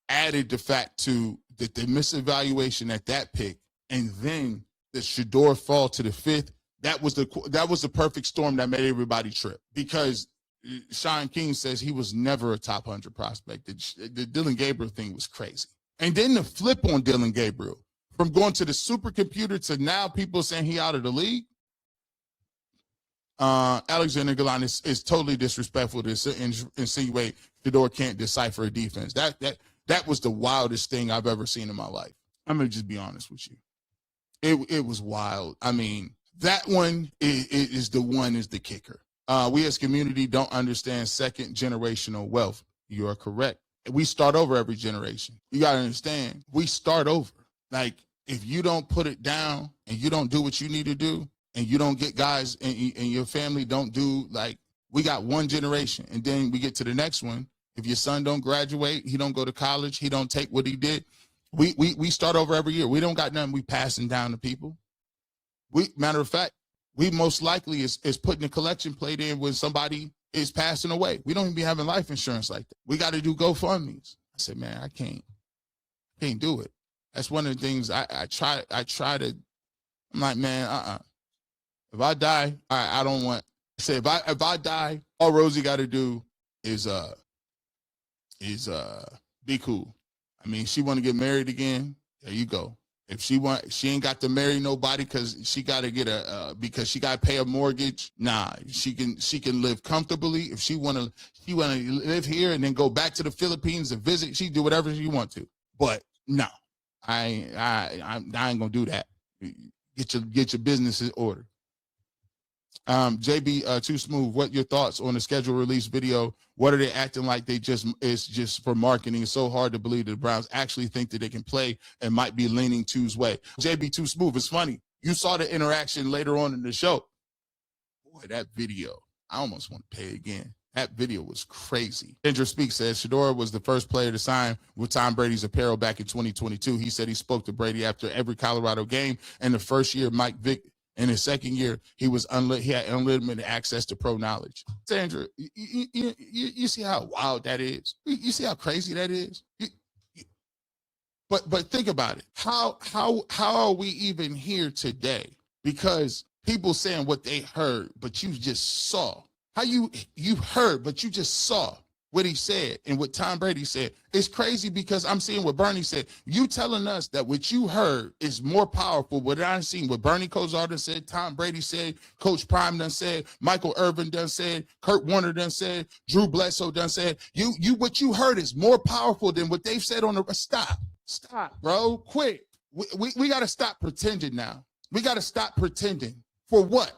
added the fact to the misevaluation at that pick, and then the Shedeur fall to the 5th. That was the perfect storm that made everybody trip because Sean King says he was never a top 100 prospect. The Dylan Gabriel thing was crazy. And then the flip on Dylan Gabriel, from going to the supercomputer to now people saying he out of the league. Alexander Galan is totally disrespectful to insinuate Shedeur can't decipher a defense. That was the wildest thing I've ever seen in my life. I'm going to just be honest with you. It was wild. I mean, that one is the kicker. We as community don't understand second generational wealth. You are correct. We start over every generation. You got to understand, we start over. Like, if you don't put it down and you don't do what you need to do, and you don't get guys and your family don't do, like, we got one generation, and then we get to the next one. If your son don't graduate, he don't go to college, he don't take what he did, we start over every year. We don't got nothing we passing down to people. Matter of fact, we most likely is putting a collection plate in when somebody is passing away. We don't even be having life insurance like that. We got to do GoFundMes. I said, man, I can't do it. That's one of the things I try to, I'm like, man, if I die, I don't want, I say, if I die, all Rosie got to do is be cool. I mean, she want to get married again, there you go. If she ain't got to marry nobody because she got to get because she got to pay a mortgage. Nah, she can live comfortably. If she wanna live here and then go back to the Philippines and visit, she do whatever she want to. But no, I ain't gonna do that. Get your business in order. JB, Too Smooth, what your thoughts on the schedule release video? What are they acting like it's just for marketing? It's so hard to believe that the Browns actually think that they can play and might be leaning Tu's way. JB, Too Smooth, it's funny. You saw the interaction later on in the show. Boy, that video, I almost want to pay again. That video was crazy. Kendra Speaks says Shedeur was the first player to sign with Tom Brady's apparel back in 2022. He said he spoke to Brady after every Colorado game. And the first year, Mike Vick, in his second year, he had unlimited access to pro knowledge. Sandra, you see how wild that is? You see how crazy that is? But think about it. How are we even here today? Because people saying what they heard, but you just saw. How you heard, but you just saw what he said and what Tom Brady said. It's crazy because I'm seeing what Bernie said. You telling us that what you heard is more powerful. What I've seen, what Bernie Kosar done said, Tom Brady said, Coach Prime done said, Michael Irvin done said, Kurt Warner done said, Drew Bledsoe done said. What you heard is more powerful than what they've said on the. Stop, bro. Quit. We got to stop pretending now. We got to stop pretending. For what?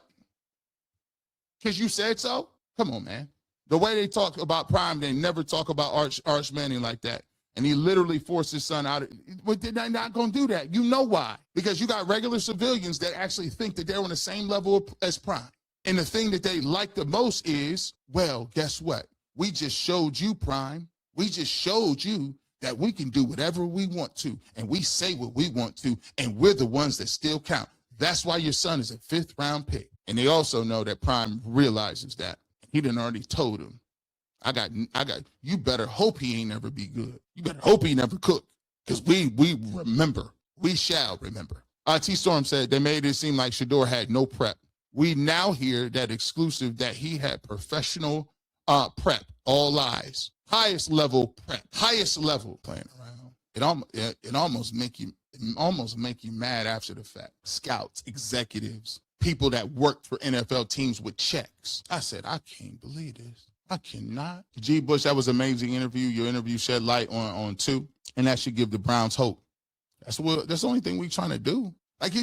Because you said so? Come on, man. The way they talk about Prime, they never talk about Arch Manning like that. And he literally forced his son out. But they're not going to do that. You know why? Because you got regular civilians that actually think that they're on the same level as Prime. And the thing that they like the most is, well, guess what? We just showed you, Prime. We just showed you that we can do whatever we want to. And we say what we want to. And we're the ones that still count. That's why your son is a 5th round pick. And they also know that Prime realizes that. He done already told him, I got, you better hope he ain't never be good. You better hope he never cook. Because we remember. We shall remember. T Storm said they made it seem like Shedeur had no prep. We now hear that exclusive that he had professional prep, all lies. Highest level prep. Highest level playing around. It almost make you mad after the fact. Scouts, executives, people that worked for NFL teams with checks. I said, I can't believe this. I cannot. G. Bush, that was an amazing interview. Your interview shed light on 2, and that should give the Browns hope. That's the only thing we're trying to do. Like,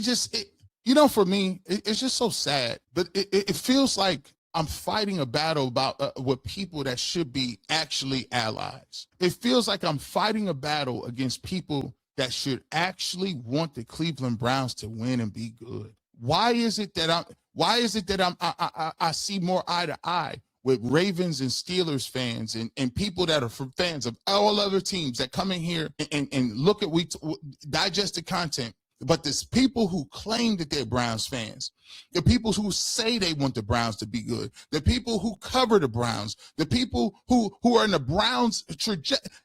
for me, it's just so sad. But it feels like I'm fighting a battle with people that should be actually allies. It feels like I'm fighting a battle against people that should actually want the Cleveland Browns to win and be good. Why is it that I see more eye to eye with Ravens and Steelers fans and people that are fans of all other teams that come in here and look at digest the content, but there's people who claim that they're Browns fans, the people who say they want the Browns to be good, the people who cover the Browns, the people who are in the Browns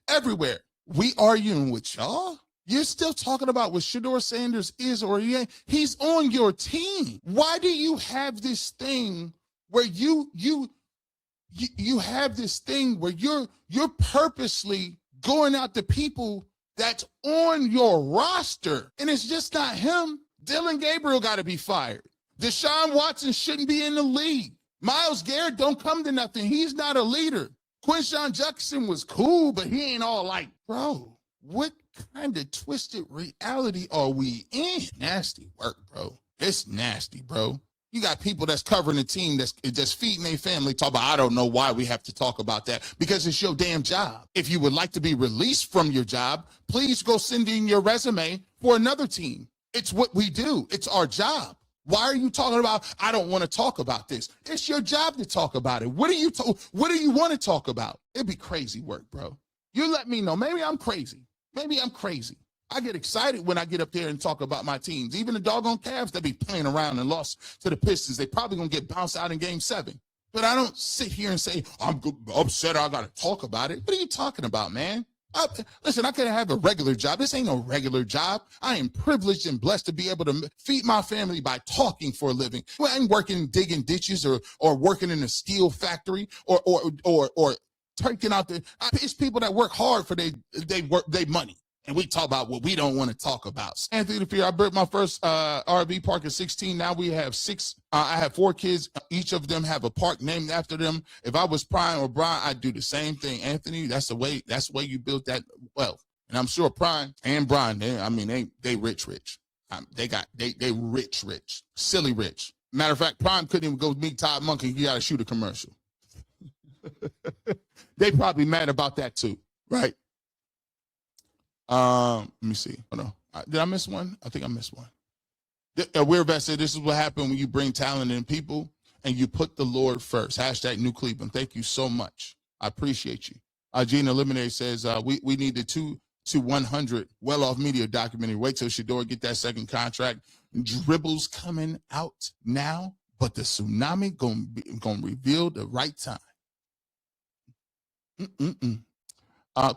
everywhere. We arguing with y'all? You're still talking about what Shedeur Sanders is or he ain't. He's on your team. Why do you have this thing where you you have this thing where you're purposely going out to people that's on your roster, and it's just not him. Dylan Gabriel got to be fired. Deshaun Watson shouldn't be in the league. Myles Garrett don't come to nothing. He's not a leader. Quinshon Judkins was cool, but he ain't all like, bro, what kind of twisted reality are we in? Nasty work, bro. It's nasty, bro. You got people that's covering the team that's just feeding their family talk about, I don't know why we have to talk about that, because it's your damn job. If you would like to be released from your job, please go send in your resume for another team. It's what we do. It's our job. Why are you talking about, I don't want to talk about this? It's your job to talk about it. What do you want to talk about? It'd be crazy work, bro. You let me know. Maybe I'm crazy. I get excited when I get up there and talk about my teams. Even the doggone Cavs that be playing around and lost to the Pistons, they probably going to get bounced out in Game 7. But I don't sit here and say, I'm upset, I got to talk about it. What are you talking about, man? Listen, I could have a regular job. This ain't no regular job. I am privileged and blessed to be able to feed my family by talking for a living. Well, I ain't working digging ditches or working in a steel factory or taking out it's people that work hard for they money. And we talk about what we don't want to talk about. Anthony Fear, I built my first RV park at 16. Now we have 6. I have 4 kids. Each of them have a park named after them. If I was Prime or Brian, I'd do the same thing. Anthony, that's the way you built that wealth. And I'm sure Prime and Brian, they rich. They rich, silly rich. Matter of fact, Prime couldn't even go meet Todd Monkey. He got to shoot a commercial. They probably mad about that too, right? Let me see. Hold on. Did I miss one? I think I missed one. Weird Vet said, this is what happened when you bring talent in people and you put the Lord first. Hashtag New Cleveland. Thank you so much. I appreciate you. Gina Eliminate says, we need the 2 to 100 well-off media documentary. Wait till Shedeur get that second contract. Dribbles coming out now, but the tsunami gonna reveal the right time.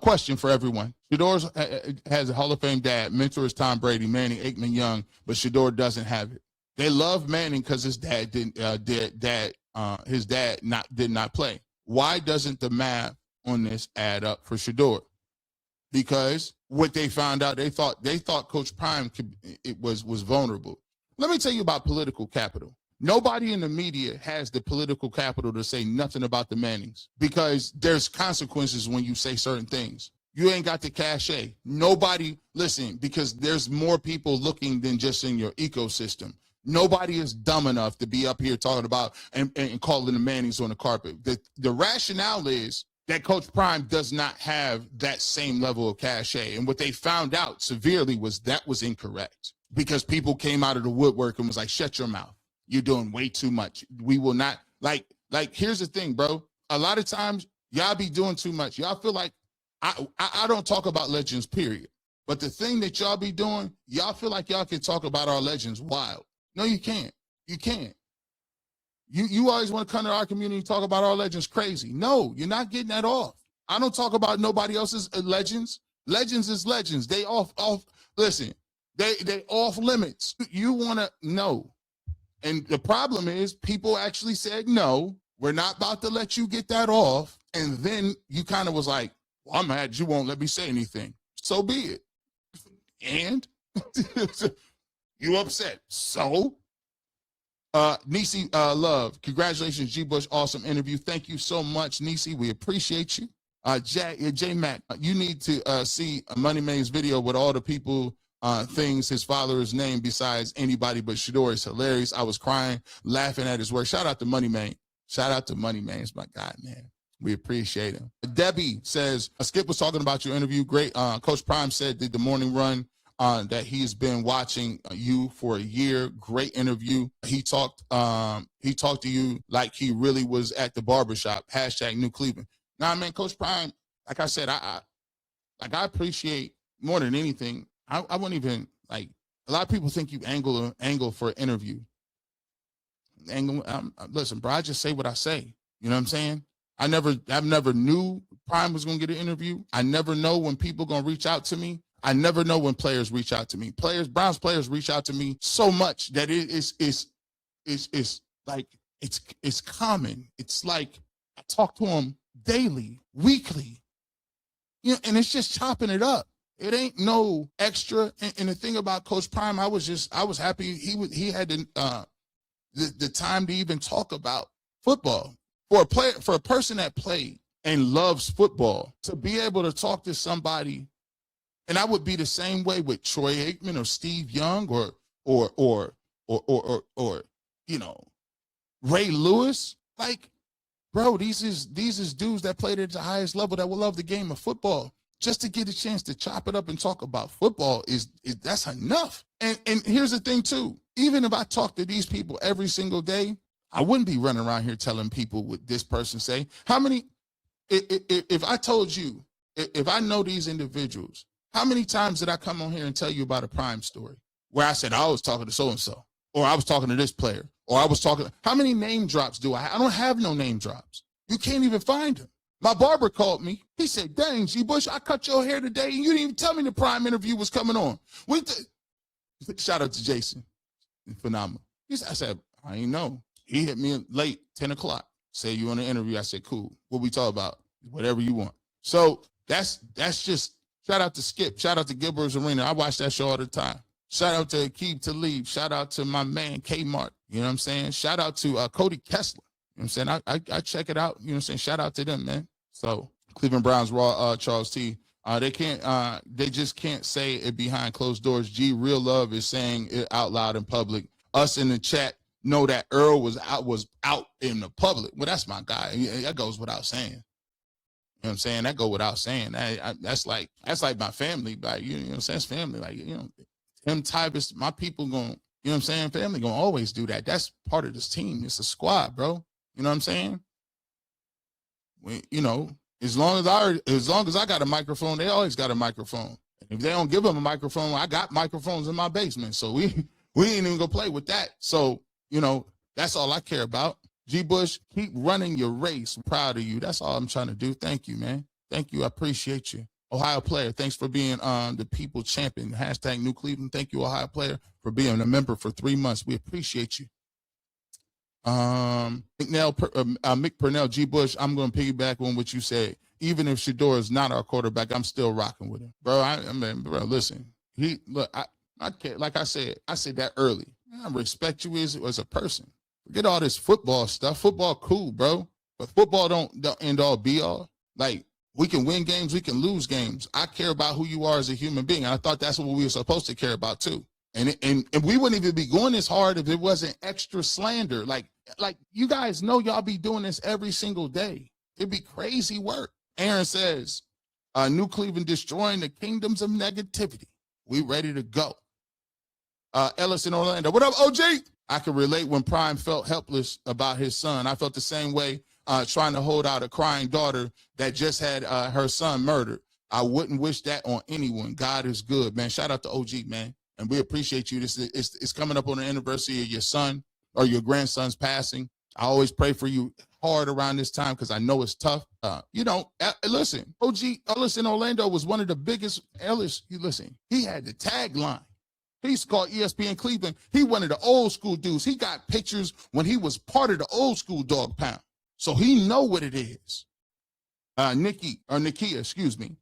Question for everyone. Shedeur has a Hall of Fame dad, mentors Tom Brady, Manning, Aikman, Young, but Shedeur doesn't have it. They love Manning because his dad did not play. Why doesn't the math on this add up for Shedeur? Because what they found out, they thought Coach Prime was vulnerable. Let me tell you about political capital. Nobody in the media has the political capital to say nothing about the Mannings because there's consequences when you say certain things. You ain't got the cachet. Nobody, listen, because there's more people looking than just in your ecosystem. Nobody is dumb enough to be up here talking about and calling the Mannings on the carpet. The rationale is that Coach Prime does not have that same level of cachet. And what they found out severely was that was incorrect because people came out of the woodwork and was like, shut your mouth. You're doing way too much. We will not, like, here's the thing, bro. A lot of times, y'all be doing too much. Y'all feel like, I don't talk about legends, period. But the thing that y'all be doing, y'all feel like y'all can talk about our legends wild. No, you can't. You can't. You always want to come to our community and talk about our legends crazy. No, you're not getting that off. I don't talk about nobody else's legends. Legends is legends. They listen, they off limits. You want to know. And the problem is people actually said, no, we're not about to let you get that off. And then you kind of was like, well, I'm mad you won't let me say anything. So be it. And you upset. So, Nisi Love, congratulations, G. Bush. Awesome interview. Thank you so much, Nisi. We appreciate you. J. Mac, you need to see Money Man's video with all the people things his father's name besides anybody but Shedeur. Is hilarious. I was crying, laughing at his work. Shout out to Money Man. Shout out to Money Man. It's my guy, man. We appreciate him. Debbie says, Skip was talking about your interview. Great. Coach Prime said did the morning run that he's been watching you for a year. Great interview. He talked to you like he really was at the barbershop. Hashtag New Cleveland. Nah, man, Coach Prime, like I said, I appreciate more than anything. I wouldn't even, like, a lot of people think you angle for an interview. Listen, bro, I just say what I say. You know what I'm saying? I never knew Prime was going to get an interview. I never know when people going to reach out to me. I never know when players reach out to me. Browns players reach out to me so much that it's like, it's common. It's like I talk to him daily, weekly, and it's just chopping it up. It ain't no extra. And the thing about Coach Prime, I was happy he had the time to even talk about football for a person that played and loves football, to be able to talk to somebody. And I would be the same way with Troy Aikman or Steve Young or Ray Lewis. Like, bro, these is dudes that played at the highest level that will love the game of football. Just to get a chance to chop it up and talk about football is that's enough. And here's the thing too. Even if I talk to these people every single day, I wouldn't be running around here telling people what this person say. How many? If I told you, if I know these individuals, how many times did I come on here and tell you about a Prime story where I said I was talking to so and so, or I was talking to this player, or I was talking? How many name drops do I have? I don't have no name drops. You can't even find them. My barber called me. He said, "Dang, G. Bush, I cut your hair today, and you didn't even tell me the Prime interview was coming on." Shout out to Jason. Phenomenal. I said, "I ain't know." He hit me late, 10 o'clock. Said, "You on the interview?" I said, "Cool. What we talk about? Whatever you want." So that's just, shout out to Skip. Shout out to Gilbert's Arena. I watch that show all the time. Shout out to Akeem Talib. Shout out to my man, Kmart. You know what I'm saying? Shout out to Cody Kessler. You know what I'm saying? I check it out. You know what I'm saying? Shout out to them, man. So Cleveland Browns raw Charles T. They just can't say it behind closed doors. G, real love is saying it out loud in public. Us in the chat know that Earl was out in the public. Well, that's my guy. That goes without saying. You know what I'm saying? That go without saying. That's like my family. Like, you know what I'm saying? It's family. Like, him, Tyvus, my people going, you know what I'm saying? Family going to always do that. That's part of this team. It's a squad, bro. You know what I'm saying? As long as I got a microphone, they always got a microphone. If they don't give them a microphone, I got microphones in my basement. So we ain't even gonna play with that. So, that's all I care about. G. Bush, keep running your race. I'm proud of you. That's all I'm trying to do. Thank you, man. Thank you. I appreciate you. Ohio Player, thanks for being the people champion. Hashtag New Cleveland. Thank you, Ohio Player, for being a member for 3 months. We appreciate you. Mick Purnell, G. Bush, I'm going to piggyback on what you said. Even if Shedeur is not our quarterback, I'm still rocking with him. Bro, listen. I can't, like I said that early. I respect you as a person. Forget all this football stuff. Football cool, bro. But football don't end all be all. Like, we can win games, we can lose games. I care about who you are as a human being. And I thought that's what we were supposed to care about too. And we wouldn't even be going this hard if it wasn't extra slander. Like you guys know y'all be doing this every single day. It'd be crazy work. Aaron says, New Cleveland destroying the kingdoms of negativity. We ready to go. Ellis in Orlando. What up, OG? I can relate when Prime felt helpless about his son. I felt the same way trying to hold out a crying daughter that just had her son murdered. I wouldn't wish that on anyone. God is good, man. Shout out to OG, man. And we appreciate you. It's coming up on the anniversary of your son or your grandson's passing. I always pray for you hard around this time because I know it's tough. Listen, OG Ellis in Orlando was one of the biggest. Ellis, he had the tagline. He used to call ESPN Cleveland. He one of the old school dudes. He got pictures when he was part of the old school dog pound. So he know what it is. Nikia, excuse me.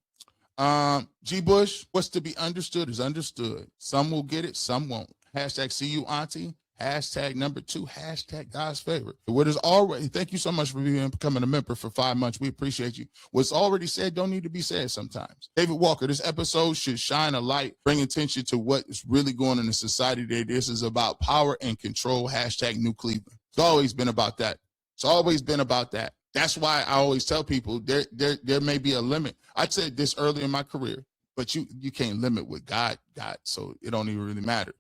G. Bush, what's to be understood is understood. Some will get it, some won't. Hashtag see you, auntie. Hashtag number 2, hashtag God's favorite. What is already, thank you so much for becoming a member for 5 months. We appreciate you. What's already said don't need to be said sometimes. David Walker, this episode should shine a light, bring attention to what is really going on in the society today. This is about power and control. Hashtag New Cleveland. It's always been about that. It's always been about that. That's why I always tell people there may be a limit. I said this earlier in my career, but you can't limit what God got, so it don't even really matter.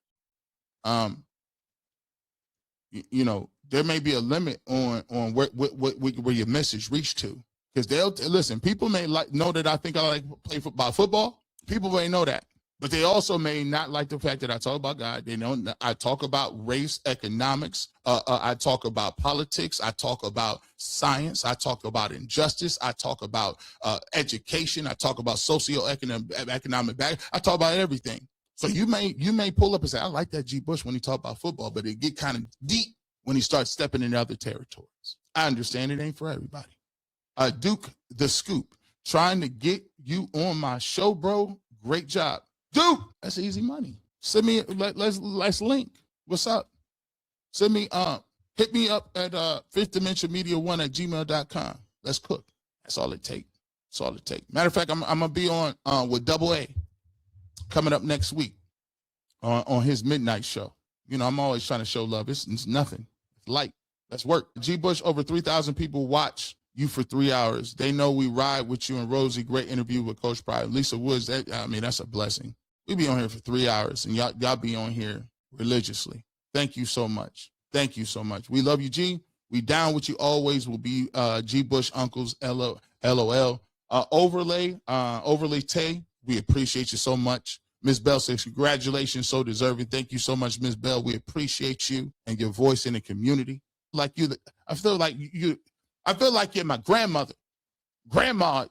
There may be a limit on where your message reach to, because they'll listen. People may know that I think I like play football. People may know that, but they also may not like the fact that I talk about God. They know I talk about race, economics. I talk about politics. I talk about science. I talk about injustice. I talk about education. I talk about socioeconomic back. I talk about everything. So you may pull up and say, I like that G. Bush when he talk about football, but it get kind of deep when he starts stepping into other territories. I understand it ain't for everybody. Duke the Scoop, trying to get you on my show, bro. Great job. Duke, that's easy money. Send me, let's link. What's up? Send me, hit me up at fifthdimensionmedia1@gmail.com. Let's cook. That's all it takes. That's all it takes. Matter of fact, I'm gonna be on with Double A coming up next week on his midnight show. You know, I'm always trying to show love. It's nothing. It's light. Let's work. G. Bush, over 3,000 people watch you for 3 hours. They know we ride with you and Rosie. Great interview with Coach Pride. Lisa Woods, that's a blessing. We be on here for 3 hours, and y'all be on here religiously. Thank you so much. Thank you so much. We love you, G. We down with you always. Will be G. Bush Uncles, LOL. Overlay Tay, we appreciate you so much. Ms. Bell says, congratulations, so deserving. Thank you so much, Ms. Bell. We appreciate you and your voice in the community. Like you, I feel like you're my grandma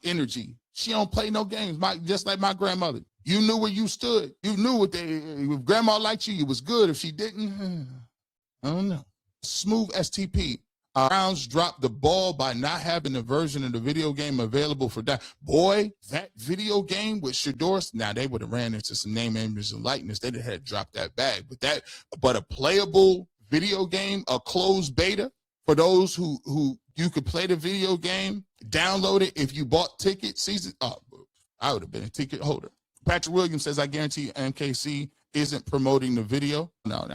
energy. She don't play no games, just like my grandmother. You knew where you stood. You knew if grandma liked you, it was good. If she didn't, I don't know. Smooth STP. Browns dropped the ball by not having a version of the video game available for that. Boy, that video game with Shedeur, now they would have ran into some name, images, and likeness. They'd have had to drop that bag. But a playable video game, a closed beta for those who you could play the video game, download it. If you bought tickets, I would have been a ticket holder. Patrick Williams says, I guarantee MKC isn't promoting the video. No,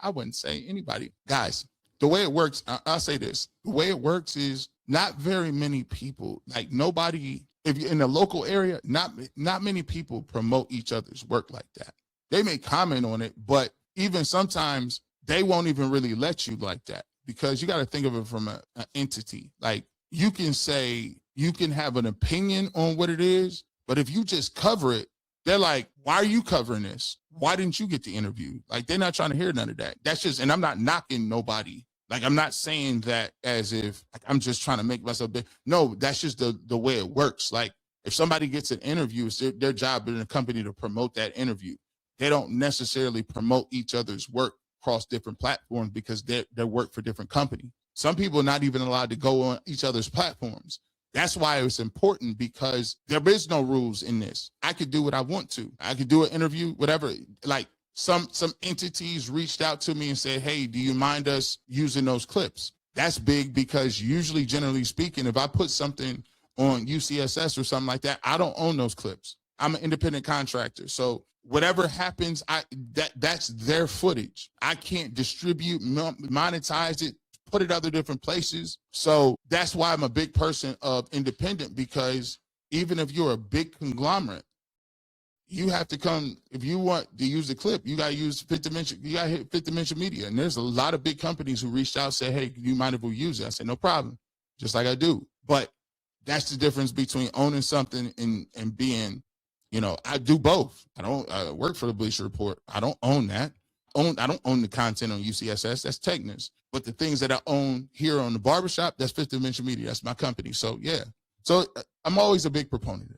I wouldn't say anybody. Guys, the way it works, I'll say this. The way it works is not very many people, like nobody, if you're in the local area, not many people promote each other's work like that. They may comment on it, but even sometimes they won't even really let you like that, because you got to think of it from an entity. Like you can have an opinion on what it is, but if you just cover it, they're like, why are you covering this? Why didn't you get the interview? Like, they're not trying to hear none of that. That's just, and I'm not knocking nobody. Like, I'm not saying that as if like, I'm just trying to make myself big. No, that's just the way it works. Like, if somebody gets an interview, it's their job in the company to promote that interview. They don't necessarily promote each other's work across different platforms because they work for different companies. Some people are not even allowed to go on each other's platforms. That's why it's important, because there is no rules in this. I could do what I want to. I could do an interview, whatever. Like some entities reached out to me and said, hey, do you mind us using those clips? That's big, because usually, generally speaking, if I put something on UCSS or something like that, I don't own those clips. I'm an independent contractor. So whatever happens, that's their footage. I can't distribute, monetize it, put it other different places. So that's why I'm a big person of independent, because even if you're a big conglomerate, you have to come, if you want to use the clip, you got to use Fifth Dimension, you got to hit Fifth Dimension Media. And there's a lot of big companies who reached out and said, hey, you mind if we use it? I said, no problem, just like I do. But that's the difference between owning something and being, I do both. I work for the Bleacher Report. I don't own that. I don't own the content on UCSS. That's Technus. But the things that I own here on the Barbershop, that's Fifth Dimension Media. That's my company. So, yeah. So I'm always a big proponent of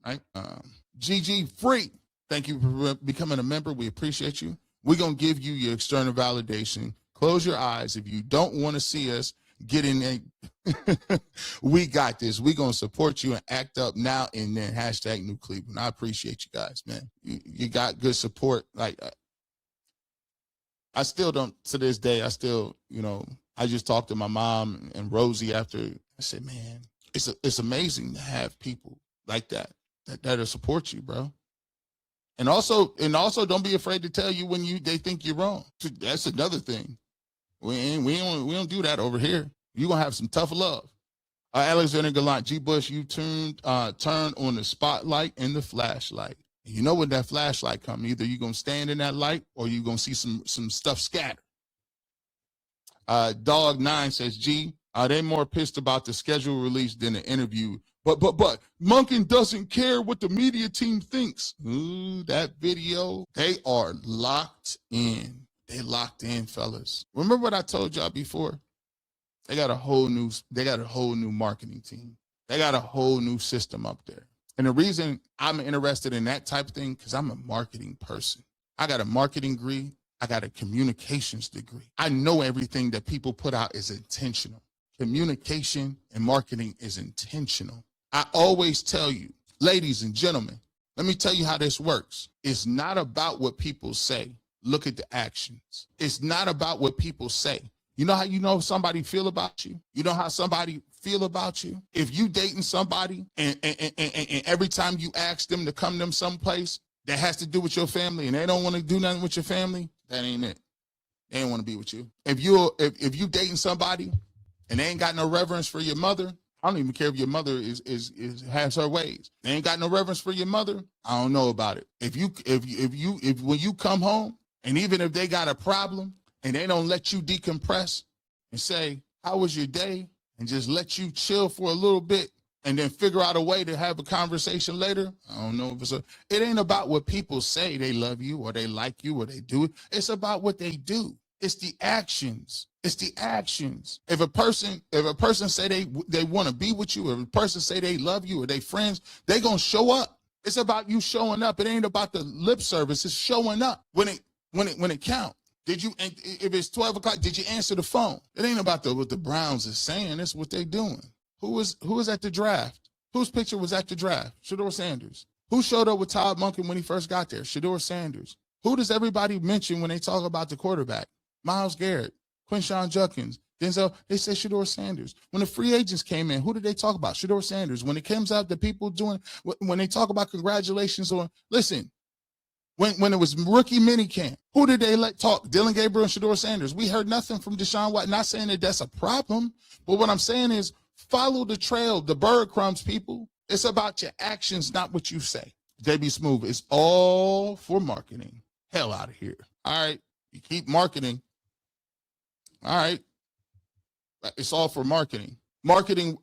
that, right? GG Free, thank you for becoming a member. We appreciate you. We're going to give you your external validation. Close your eyes. If you don't want to see us get in there, we got this. We're going to support you and act up now and then. # New Cleveland. I appreciate you guys, man. You got good support. Like, I still don't, to this day, I still, I just talked to my mom and Rosie after. I said, man, it's amazing to have people like that'll support you, bro. And also don't be afraid to tell you when they think you're wrong. That's another thing. We don't do that over here. You're going to have some tough love. Alexander Gallant, G. Bush, you turn on the spotlight and the flashlight. You know when that flashlight comes, either you're going to stand in that light or you're going to see some stuff scatter. Dog 9 says, G, are they more pissed about the schedule release than the interview? But Monken doesn't care what the media team thinks. Ooh, that video, they are locked in. They locked in, fellas. Remember what I told y'all before? They got a whole new marketing team. They got a whole new system up there. And the reason I'm interested in that type of thing, because I'm a marketing person. I got a marketing degree. I got a communications degree. I know everything that people put out is intentional. Communication and marketing is intentional. I always tell you, ladies and gentlemen, let me tell you how this works. It's not about what people say. Look at the actions. It's not about what people say. You know how you know somebody feel about you? You know how somebody feel about you? If you dating somebody and every time you ask them to come to them someplace that has to do with your family and they don't want to do nothing with your family, that ain't it. They don't want to be with you. If you dating somebody and they ain't got no reverence for your mother, I don't even care if your mother has her ways. They ain't got no reverence for your mother. I don't know about it. If when you come home and even if they got a problem and they don't let you decompress and say, how was your day? And just let you chill for a little bit and then figure out a way to have a conversation later. I don't know if it ain't about what people say they love you or they like you or they do it. It's about what they do. It's the actions. It's the actions. If a person say they want to be with you, or if a person say they love you or they friends, they gonna show up. It's about you showing up. It ain't about the lip service. It's showing up when it count. Did you? If it's 12 o'clock, did you answer the phone? It ain't about what the Browns is saying. It's what they doing. Who was at the draft? Whose picture was at the draft? Shedeur Sanders. Who showed up with Todd Monken when he first got there? Shedeur Sanders. Who does everybody mention when they talk about the quarterback? Myles Garrett, Quinshon Judkins, Denzel. They say Shedeur Sanders. When the free agents came in, who did they talk about? Shedeur Sanders. When it comes out, the people doing, when they talk about congratulations on, listen, when it was rookie minicamp, who did they let talk? Dylan Gabriel and Shedeur Sanders. We heard nothing from Deshaun Watson. Not saying that that's a problem, but what I'm saying is follow the trail, the bird crumbs, people. It's about your actions, not what you say. JB Smooth, it's all for marketing. Hell out of here. All right. You keep marketing. All right. It's all for marketing. Marketing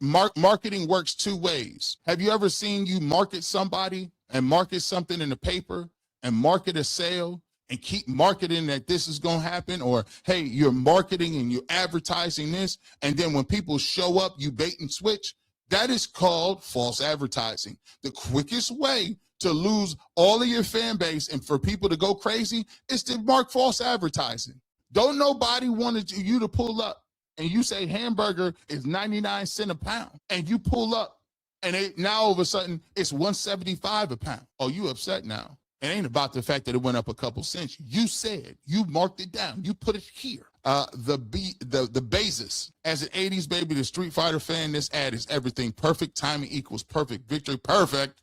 works two ways. Have you ever seen you market somebody and market something in the paper and market a sale and keep marketing that this is going to happen? Or, hey, you're marketing and you're advertising this, and then when people show up, you bait and switch? That is called false advertising. The quickest way to lose all of your fan base and for people to go crazy is to mark false advertising. Don't nobody want you to pull up and you say hamburger is 99 cents a pound, and you pull up and now all of a sudden it's 175 a pound. Oh, you upset now. It ain't about the fact that it went up a couple cents. You said, you marked it down. You put it here. The basis. As an 80s baby, the Street Fighter fan, this ad is everything. Perfect timing equals perfect victory. Perfect.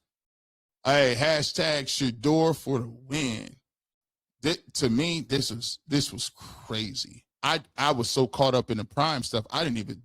Hey, hashtag Shedeur for the win. To me, this was crazy. I was so caught up in the Prime stuff. I didn't even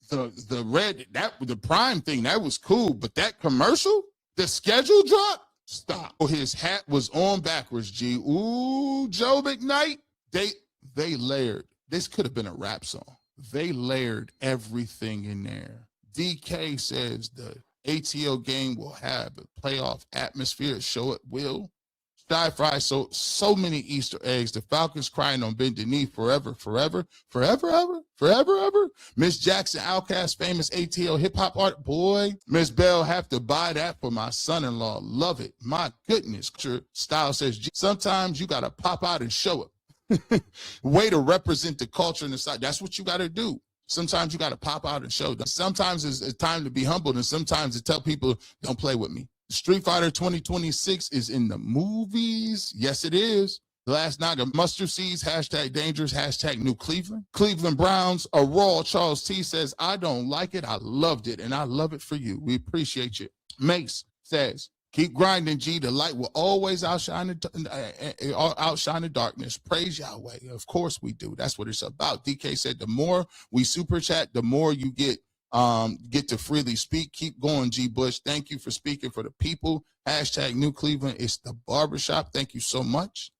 the Prime thing, that was cool, but that commercial, the schedule drop, stop. His hat was on backwards, G. Ooh, Joe McKnight. They layered. This could have been a rap song. They layered everything in there. DK says the ATL game will have a playoff atmosphere. Show it will. Sky Fry, so many Easter eggs. The Falcons crying on bended knee forever, forever, forever, ever, forever, ever. Miss Jackson, Outkast, famous ATL hip hop art. Boy, Miss Bell, have to buy that for my son-in-law. Love it. My goodness. Style says, sometimes you got to pop out and show it. Way to represent the culture and the side. That's what you got to do. Sometimes you got to pop out and show. Sometimes it's time to be humbled, and sometimes to tell people, don't play with me. Street Fighter 2026 is in the movies. Yes, it is. The Last Naga, Mustard Seeds, hashtag dangerous, hashtag New Cleveland. Cleveland Browns, a raw. Charles T says, I don't like it. I loved it, and I love it for you. We appreciate you. Mace says, keep grinding, G. The light will always outshine the darkness. Praise Yahweh. Of course we do. That's what it's about. DK said, the more we super chat, the more you get to freely speak. Keep going, G. Bush. Thank you for speaking for the people. Hashtag New Cleveland. It's the Barbershop. Thank you so much.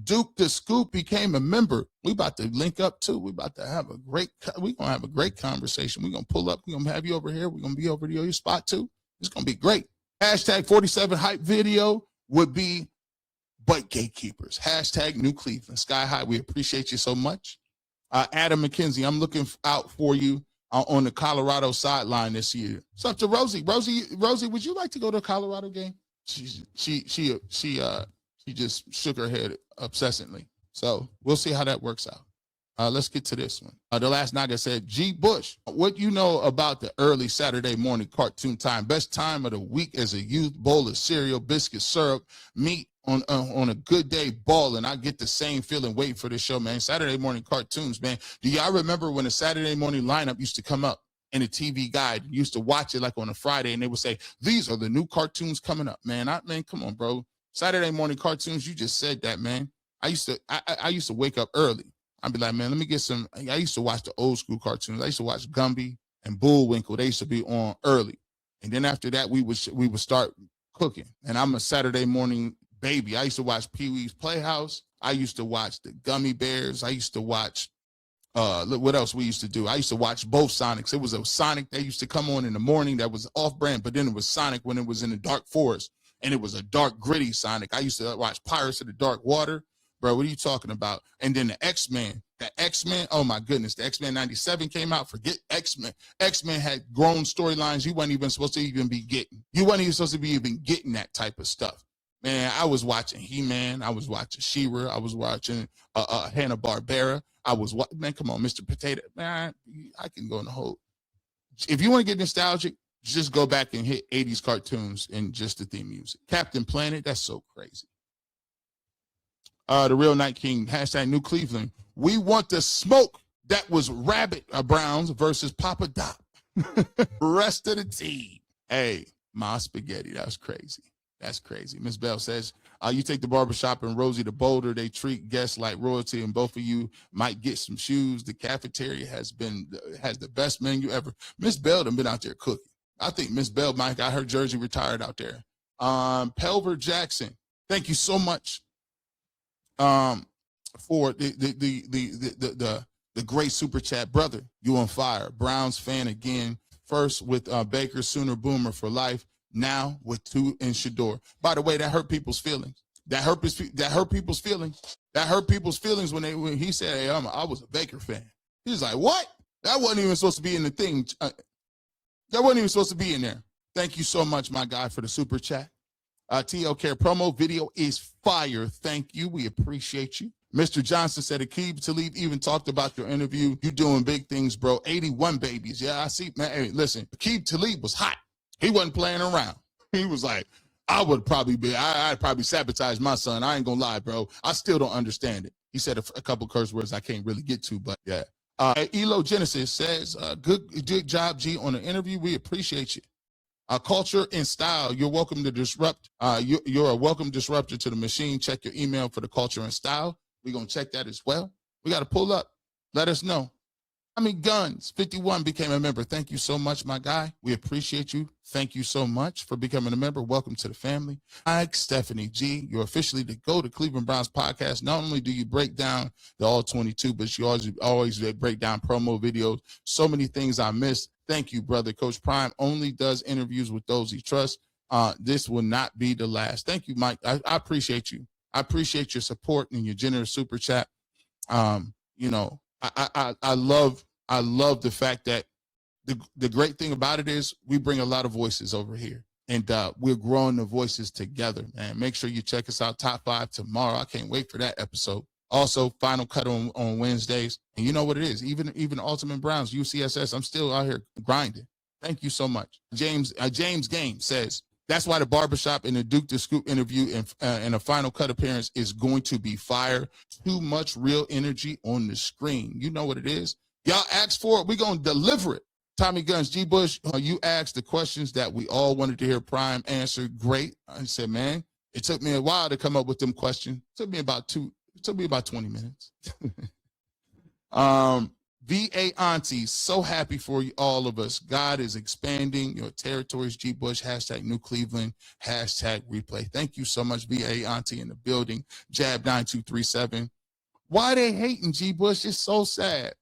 Duke the Scoop became a member. We about to link up too. We about to have we're gonna have a great conversation. We're gonna pull up. We're gonna have you over here. We're gonna be over to your spot too. It's gonna be great. Hashtag 47 hype video would be but gatekeepers. Hashtag New Cleveland. Sky High. We appreciate you so much. Adam McKenzie, I'm looking out for you on the Colorado sideline this year. What's up to Rosie? Rosie, would you like to go to a Colorado game? She just shook her head obsessively. So we'll see how that works out. Let's get to this one. The last Naga said, G. Bush, what you know about the early Saturday morning cartoon time? Best time of the week as a youth, bowl of cereal, biscuit, syrup, meat on a good day, balling. I get the same feeling waiting for this show, man. Saturday morning cartoons, man. Do y'all remember when the Saturday morning lineup used to come up in a TV guide? You used to watch it like on a Friday, and they would say, these are the new cartoons coming up, man. Man, come on, bro. Saturday morning cartoons, you just said that, man. I used to wake up early. I'd be like, man, let me get some. I used to watch the old school cartoons. I used to watch Gumby and Bullwinkle. They used to be on early. And then after that, we would start cooking. And I'm a Saturday morning baby. I used to watch Pee-wee's Playhouse. I used to watch the Gummy Bears. I used to watch, look what else we used to do. I used to watch both Sonics. It was a Sonic that used to come on in the morning that was off-brand, but then it was Sonic when it was in the dark forest. And it was a dark, gritty Sonic. I used to watch Pirates of the Dark Water. Bro, what are you talking about? And then the X-Men, oh my goodness, the X-Men 97 came out. Forget X-Men. X-Men had grown storylines you weren't even supposed to even be getting. You weren't even supposed to be even getting that type of stuff. Man, I was watching He-Man. I was watching She-Ra. I was watching Hanna-Barbera. Man, come on, Mr. Potato. Man, I can go in the whole. If you want to get nostalgic, just go back and hit 80s cartoons and just the theme music. Captain Planet, that's so crazy. The Real Night King, hashtag New Cleveland. We want the smoke. That was Rabbit Browns versus Papa Doc. Rest of the team. Hey, my spaghetti. That's crazy. That's crazy. Miss Bell says, you take the barbershop and Rosie the Boulder. They treat guests like royalty, and both of you might get some shoes. The cafeteria has the best menu ever. Miss Bell done been out there cooking. I think Miss Bell might got her jersey retired out there. Pelver Jackson, thank you so much. For the great super chat, brother, you on fire. Browns fan again. First with Baker, Sooner Boomer for life. Now with 2 in Shedeur. By the way, that hurt people's feelings. That hurt people's feelings. That hurt people's feelings when he said, "Hey, I was a Baker fan." He was like, "What? That wasn't even supposed to be in the thing. That wasn't even supposed to be in there." Thank you so much, my guy, for the super chat. TL Care promo video is fire. Thank you. We appreciate you. Mr. Johnson said, Aqib Talib even talked about your interview. You doing big things, bro. 81 babies. Yeah, I see. Man, hey, listen, Aqib Talib was hot. He wasn't playing around. He was like, I'd probably sabotage my son. I ain't gonna lie, bro. I still don't understand it. He said a couple curse words I can't really get to, but yeah. Elo Genesis says, good job, G, on the interview. We appreciate you. Culture and style. You're welcome to disrupt. You're a welcome disruptor to the machine. Check your email for the culture and style. We're going to check that as well. We got to pull up. Let us know. Guns 51 became a member. Thank you so much, my guy. We appreciate you. Thank you so much for becoming a member. Welcome to the family. Mike, Stephanie G, you're officially the Go to Cleveland Browns podcast. Not only do you break down the all 22, but you always break down promo videos. So many things I missed. Thank you, brother. Coach Prime only does interviews with those he trusts. This will not be the last. Thank you, Mike. I appreciate you. I appreciate your support and your generous super chat. I love the fact that the great thing about it is we bring a lot of voices over here, and we're growing the voices together, man. Make sure you check us out. Top 5 tomorrow. I can't wait for that episode. Also, Final Cut on Wednesdays. And you know what it is. Even Ultimate Browns, UCSS, I'm still out here grinding. Thank you so much. James Game says, that's why the barbershop and the Duke the Scoop interview and a Final Cut appearance is going to be fire. Too much real energy on the screen. You know what it is. Y'all asked for it. We're going to deliver it. Tommy Guns, G. Bush, you asked the questions that we all wanted to hear Prime answer. Great. I said, man, it took me a while to come up with them questions. It took me about 20 minutes. VA Auntie, so happy for you, all of us. God is expanding your territories. G. Bush, hashtag New Cleveland, hashtag replay. Thank you so much, VA Auntie in the building. Jab 9237. Why they hating, G. Bush? It's so sad.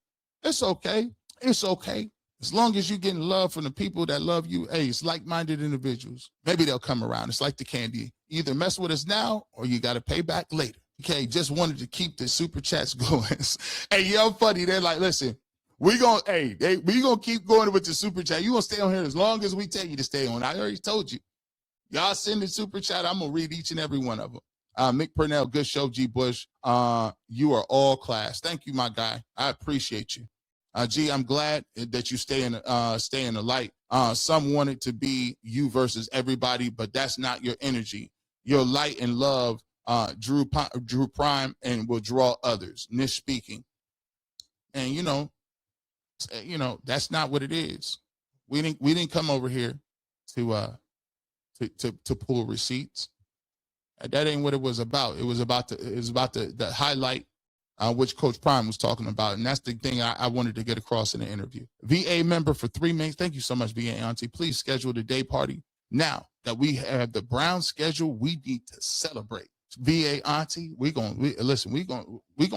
It's okay. It's okay. As long as you're getting love from the people that love you, hey, it's like-minded individuals. Maybe they'll come around. It's like the candy. Either mess with us now or you got to pay back later. Okay, just wanted to keep the super chats going. Hey, yo, funny. They're like, listen, we gonna keep going with the super chat. You gonna stay on here as long as we tell you to stay on. I already told you. Y'all send the super chat. I'm gonna read each and every one of them. Mick Purnell, good show, G. Bush. You are all class. Thank you, my guy. I appreciate you. G, I'm glad that you stay in the light. Some want it to be you versus everybody, but that's not your energy. Your light and love drew prime and will draw others. Nish speaking. And you know, that's not what it is. We didn't come over here to pull receipts. That ain't what it was about. It was about the highlight which Coach Prime was talking about, and that's the thing I wanted to get across in the interview. VA member for 3 minutes. Thank you so much, VA Auntie. Please schedule the day party. Now that we have the Brown schedule, we need to celebrate. VA Auntie, we gonna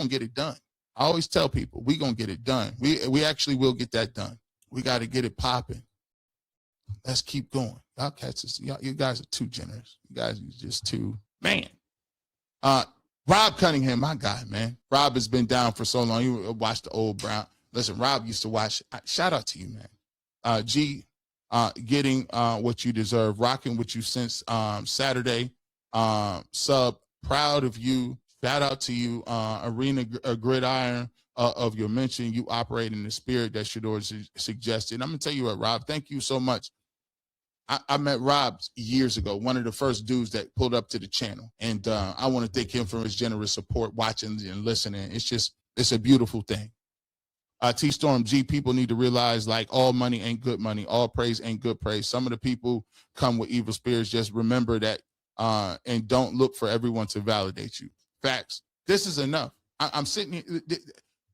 get it done. I always tell people we gonna get it done. We actually will get that done. We got to get it popping. Let's keep going. Y'all cats, you guys are too generous. You guys are just too, man. Rob Cunningham, my guy, man. Rob has been down for so long. You watched the old Brown. Listen, Rob used to watch. Shout out to you, man. G, getting what you deserve. Rocking with you since Saturday. Sub, proud of you. Shout out to you. Arena Gridiron of your mention. You operate in the spirit that Shedeur suggested. I'm going to tell you what, Rob, thank you so much. I met Rob years ago, one of the first dudes that pulled up to the channel. And I want to thank him for his generous support, watching and listening. It's a beautiful thing. T-Storm G, people need to realize, like, all money ain't good money. All praise ain't good praise. Some of the people come with evil spirits. Just remember that and don't look for everyone to validate you. Facts. This is enough. I'm sitting here.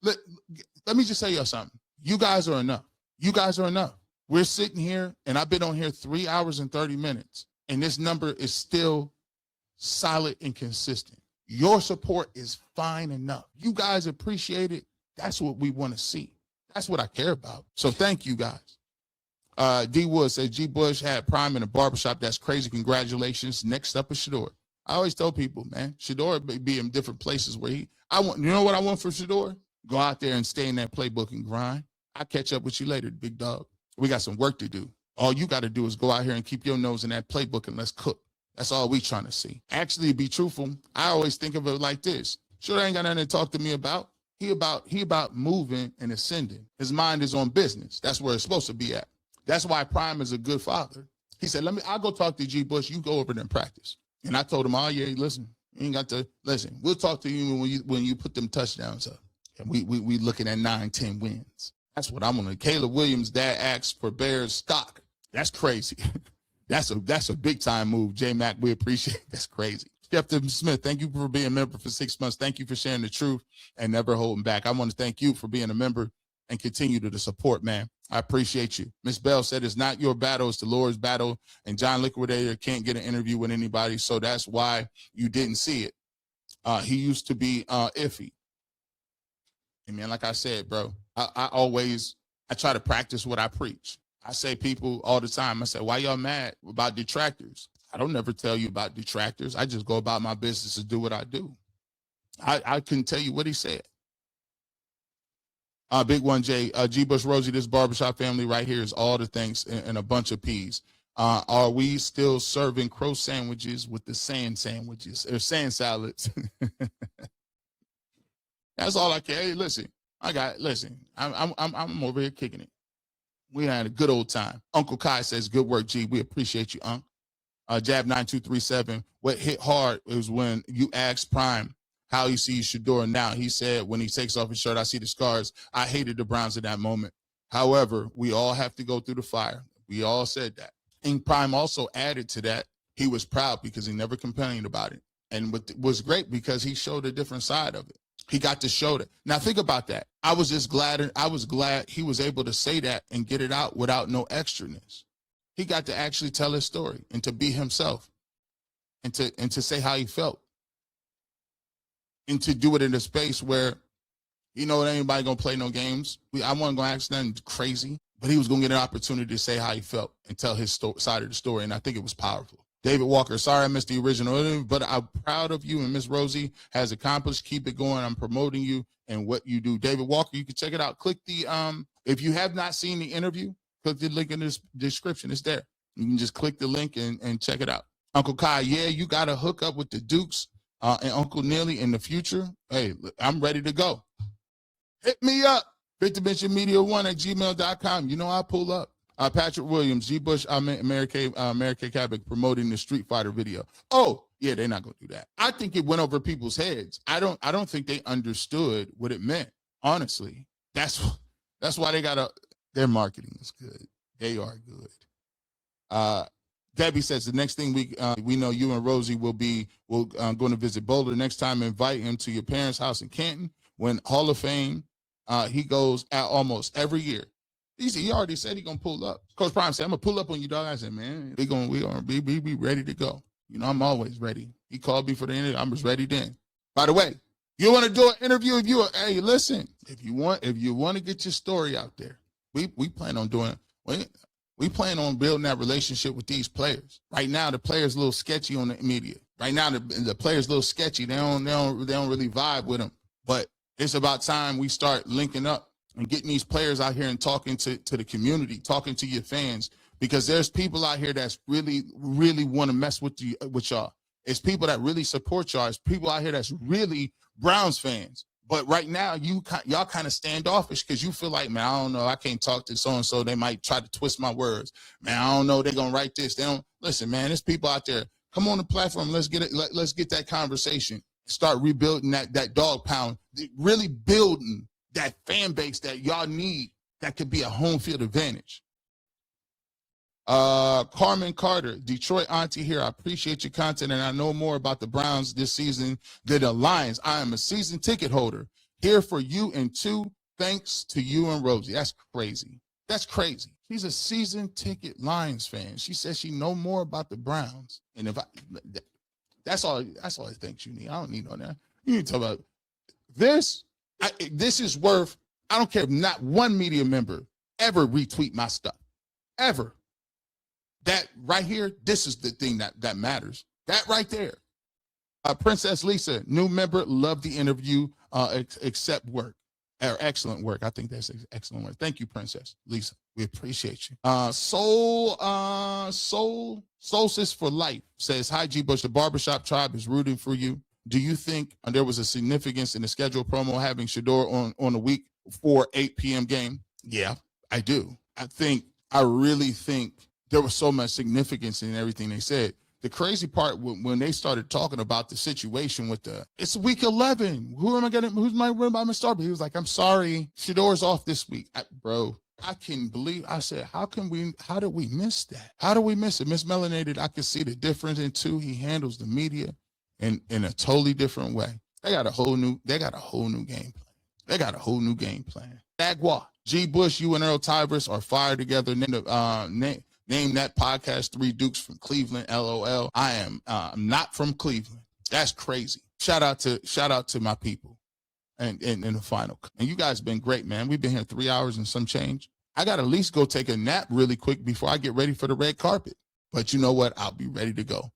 Let me just tell you something. You guys are enough. You guys are enough. We're sitting here, and I've been on here 3 hours and 30 minutes, and this number is still solid and consistent. Your support is fine enough. You guys appreciate it. That's what we want to see. That's what I care about. So thank you, guys. D. Wood says, G. Bush had Prime in a barbershop. That's crazy. Congratulations. Next up is Shedeur. I always tell people, man, Shedeur may be in different places where you know what I want for Shedeur? Go out there and stay in that playbook and grind. I'll catch up with you later, big dog. We got some work to do. All you got to do is go out here and keep your nose in that playbook and let's cook. That's all we trying to see. Actually, to be truthful, I always think of it like this. Sure, ain't got nothing to talk to me about. He about moving and ascending. His mind is on business. That's where it's supposed to be at. That's why Prime is a good father. He said, I'll go talk to G. Bush. You go over there and practice. And I told him, oh, yeah, listen, you ain't got to, listen, we'll talk to you when you put them touchdowns up. And we looking at 9-10 wins. That's what I'm gonna. Caleb Williams' dad asked for Bears stock. That's crazy. That's a big time move. J Mac, we appreciate it. That's crazy. Captain Smith, thank you for being a member for 6 months. Thank you for sharing the truth and never holding back. I want to thank you for being a member and continue to the support, man. I appreciate you. Miss Bell said it's not your battle, it's the Lord's battle. And John Liquidator can't get an interview with anybody, so that's why you didn't see it. He used to be iffy. And man, like I said, bro, I try to practice what I preach. I say people all the time, I say, why y'all mad about detractors? I don't never tell you about detractors. I just go about my business and do what I do. I couldn't tell you what he said. Big one, J. G. Bush Rosie, this barbershop family right here is all the things and a bunch of peas. Are we still serving crow sandwiches with the sand sandwiches or sand salads? That's all I care. Hey, listen, I'm over here kicking it. We had a good old time. Uncle Kai says, good work, G. We appreciate you, Unc. Jab 9237. What hit hard was when you asked Prime how he sees Shedeur now. He said, when he takes off his shirt, I see the scars. I hated the Browns at that moment. However, we all have to go through the fire. We all said that. And Prime also added to that, he was proud because he never complained about it. And what was great because he showed a different side of it. He got to show that. Now think about that. I was glad he was able to say that and get it out without no extraness. He got to actually tell his story and to be himself and to say how he felt and to do it in a space where, you know, anybody gonna play no games. I wasn't gonna ask nothing crazy, but he was gonna get an opportunity to say how he felt and tell his side of the story. And I think it was powerful. David Walker, sorry I missed the original, but I'm proud of you and Miss Rosie has accomplished. Keep it going. I'm promoting you and what you do. David Walker, you can check it out. Click the, if you have not seen the interview, click the link in this description. It's there. You can just click the link and check it out. Uncle Kai, yeah, you got to hook up with the Dukes and Uncle Neely in the future, hey, I'm ready to go. Hit me up, victorventuremedia1@gmail.com. You know I pull up. Patrick Williams, G. Bush, Mary Kay Cabot promoting the Street Fighter video. Oh, yeah, they're not going to do that. I think it went over people's heads. I don't think they understood what it meant, honestly. That's why they got to, their marketing is good. They are good. Debbie says the next thing we know, you and Rosie will going to visit Boulder. Next time, invite him to your parents' house in Canton. When Hall of Fame, he goes out almost every year. He already said he gonna pull up. Coach Prime said, "I'm gonna pull up on you, dog." I said, "Man, we gonna be ready to go." You know, I'm always ready. He called me for the interview. I was ready then. By the way, you want to do an interview? Hey, listen, if you want to get your story out there, we plan on doing. We plan on building that relationship with these players. Right now, the players a little sketchy on the media. Right now, the players a little sketchy. They don't really vibe with them. But it's about time we start linking up and getting these players out here and talking to the community, talking to your fans, because there's people out here that's really, really want to mess with y'all. It's people that really support y'all. It's people out here that's really Browns fans. But right now, y'all kind of standoffish because you feel like, man, I don't know, I can't talk to so-and-so. They might try to twist my words. Man, I don't know, they're going to write this. They don't. Listen, man, there's people out there. Come on the platform. Let's get it. Let's get that conversation. Start rebuilding that dog pound, really building that fan base that y'all need that could be a home field advantage. Carmen Carter, Detroit auntie here. I appreciate your content, and I know more about the Browns this season than the Lions. I am a season ticket holder here for you and two. Thanks to you and Rosie. That's crazy. That's crazy. She's a season ticket Lions fan. She says she know more about the Browns. And that's all I think you need. I don't need no that. You need to talk about this. This is worth, I don't care if not one media member ever retweet my stuff. Ever. That right here, this is the thing that matters. That right there. Princess Lisa, new member, love the interview, except work. Or excellent work. I think that's excellent work. Thank you, Princess Lisa. We appreciate you. Solstice for Life says, hi, G. Bush. The Barbershop tribe is rooting for you. Do you think there was a significance in the schedule promo having Shedeur on a week for 8 p.m. game? Yeah, I do. I really think there was so much significance in everything they said. The crazy part when they started talking about the situation with it's week 11. Who's my starter? He was like, I'm sorry, Shedeur's off this week. Bro, I can't believe, I said, how did we miss that? How do we miss it? Miss Melanated, I can see the difference in two. He handles the media in a totally different way. They got a whole new game plan. They got a whole new game plan. Jaguar, G. Bush, you and Earl Tivers are fired together. Name that podcast, Three Dukes from Cleveland, LOL. I am not from Cleveland. That's crazy. Shout out to my people and in the final. And you guys have been great, man. We've been here 3 hours and some change. I got to at least go take a nap really quick before I get ready for the red carpet. But you know what? I'll be ready to go.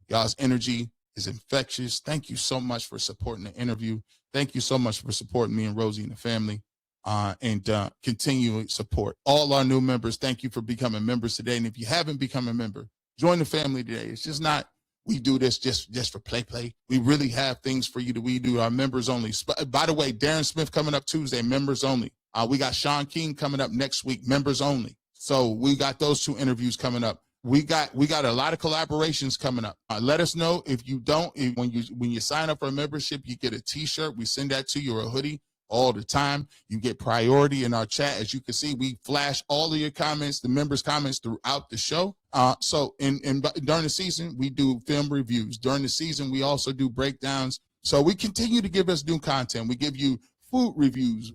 Y'all's energy is infectious. Thank you so much for supporting the interview. Thank you so much for supporting me and Rosie and the family. And continue support. All our new members, thank you for becoming members today. And if you haven't become a member, join the family today. It's just not, we do this just for play. We really have things for you we do our members only. By the way, Darren Smith coming up Tuesday, members only. We got Sean King coming up next week, members only. So we got those 2 interviews coming up. We got a lot of collaborations coming up. Let us know if you don't, when you sign up for a membership, you get a t-shirt. We send that to you, or a hoodie. All the time. You get priority in our chat. As you can see, we flash all of your comments, the members' comments throughout the show. So during the season, we do film reviews. During the season, we also do breakdowns. So we continue to give us new content. We give you food reviews,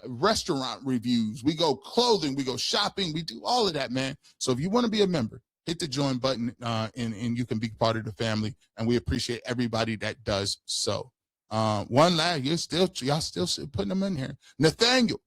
restaurant reviews. We go clothing, we go shopping. We do all of that, man. So if you want to be a member, hit the join button and you can be part of the family. And we appreciate everybody that does so. One last, y'all still putting them in here. Nathaniel,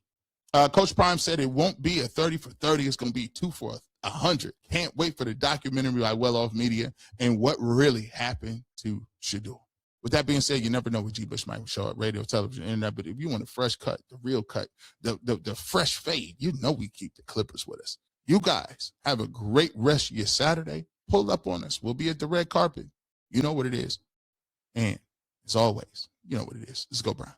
Coach Prime said it won't be a 30 for 30. It's going to be 2 for 100. Can't wait for the documentary by Well Off Media and what really happened to Shedeur. With that being said, you never know what G. Bush might show up, radio, television, internet. But if you want a fresh cut, the real cut, the fresh fade, you know we keep the Clippers with us. You guys have a great rest of your Saturday. Pull up on us. We'll be at the red carpet. You know what it is. And As always, you know what it is. Let's go, Brian.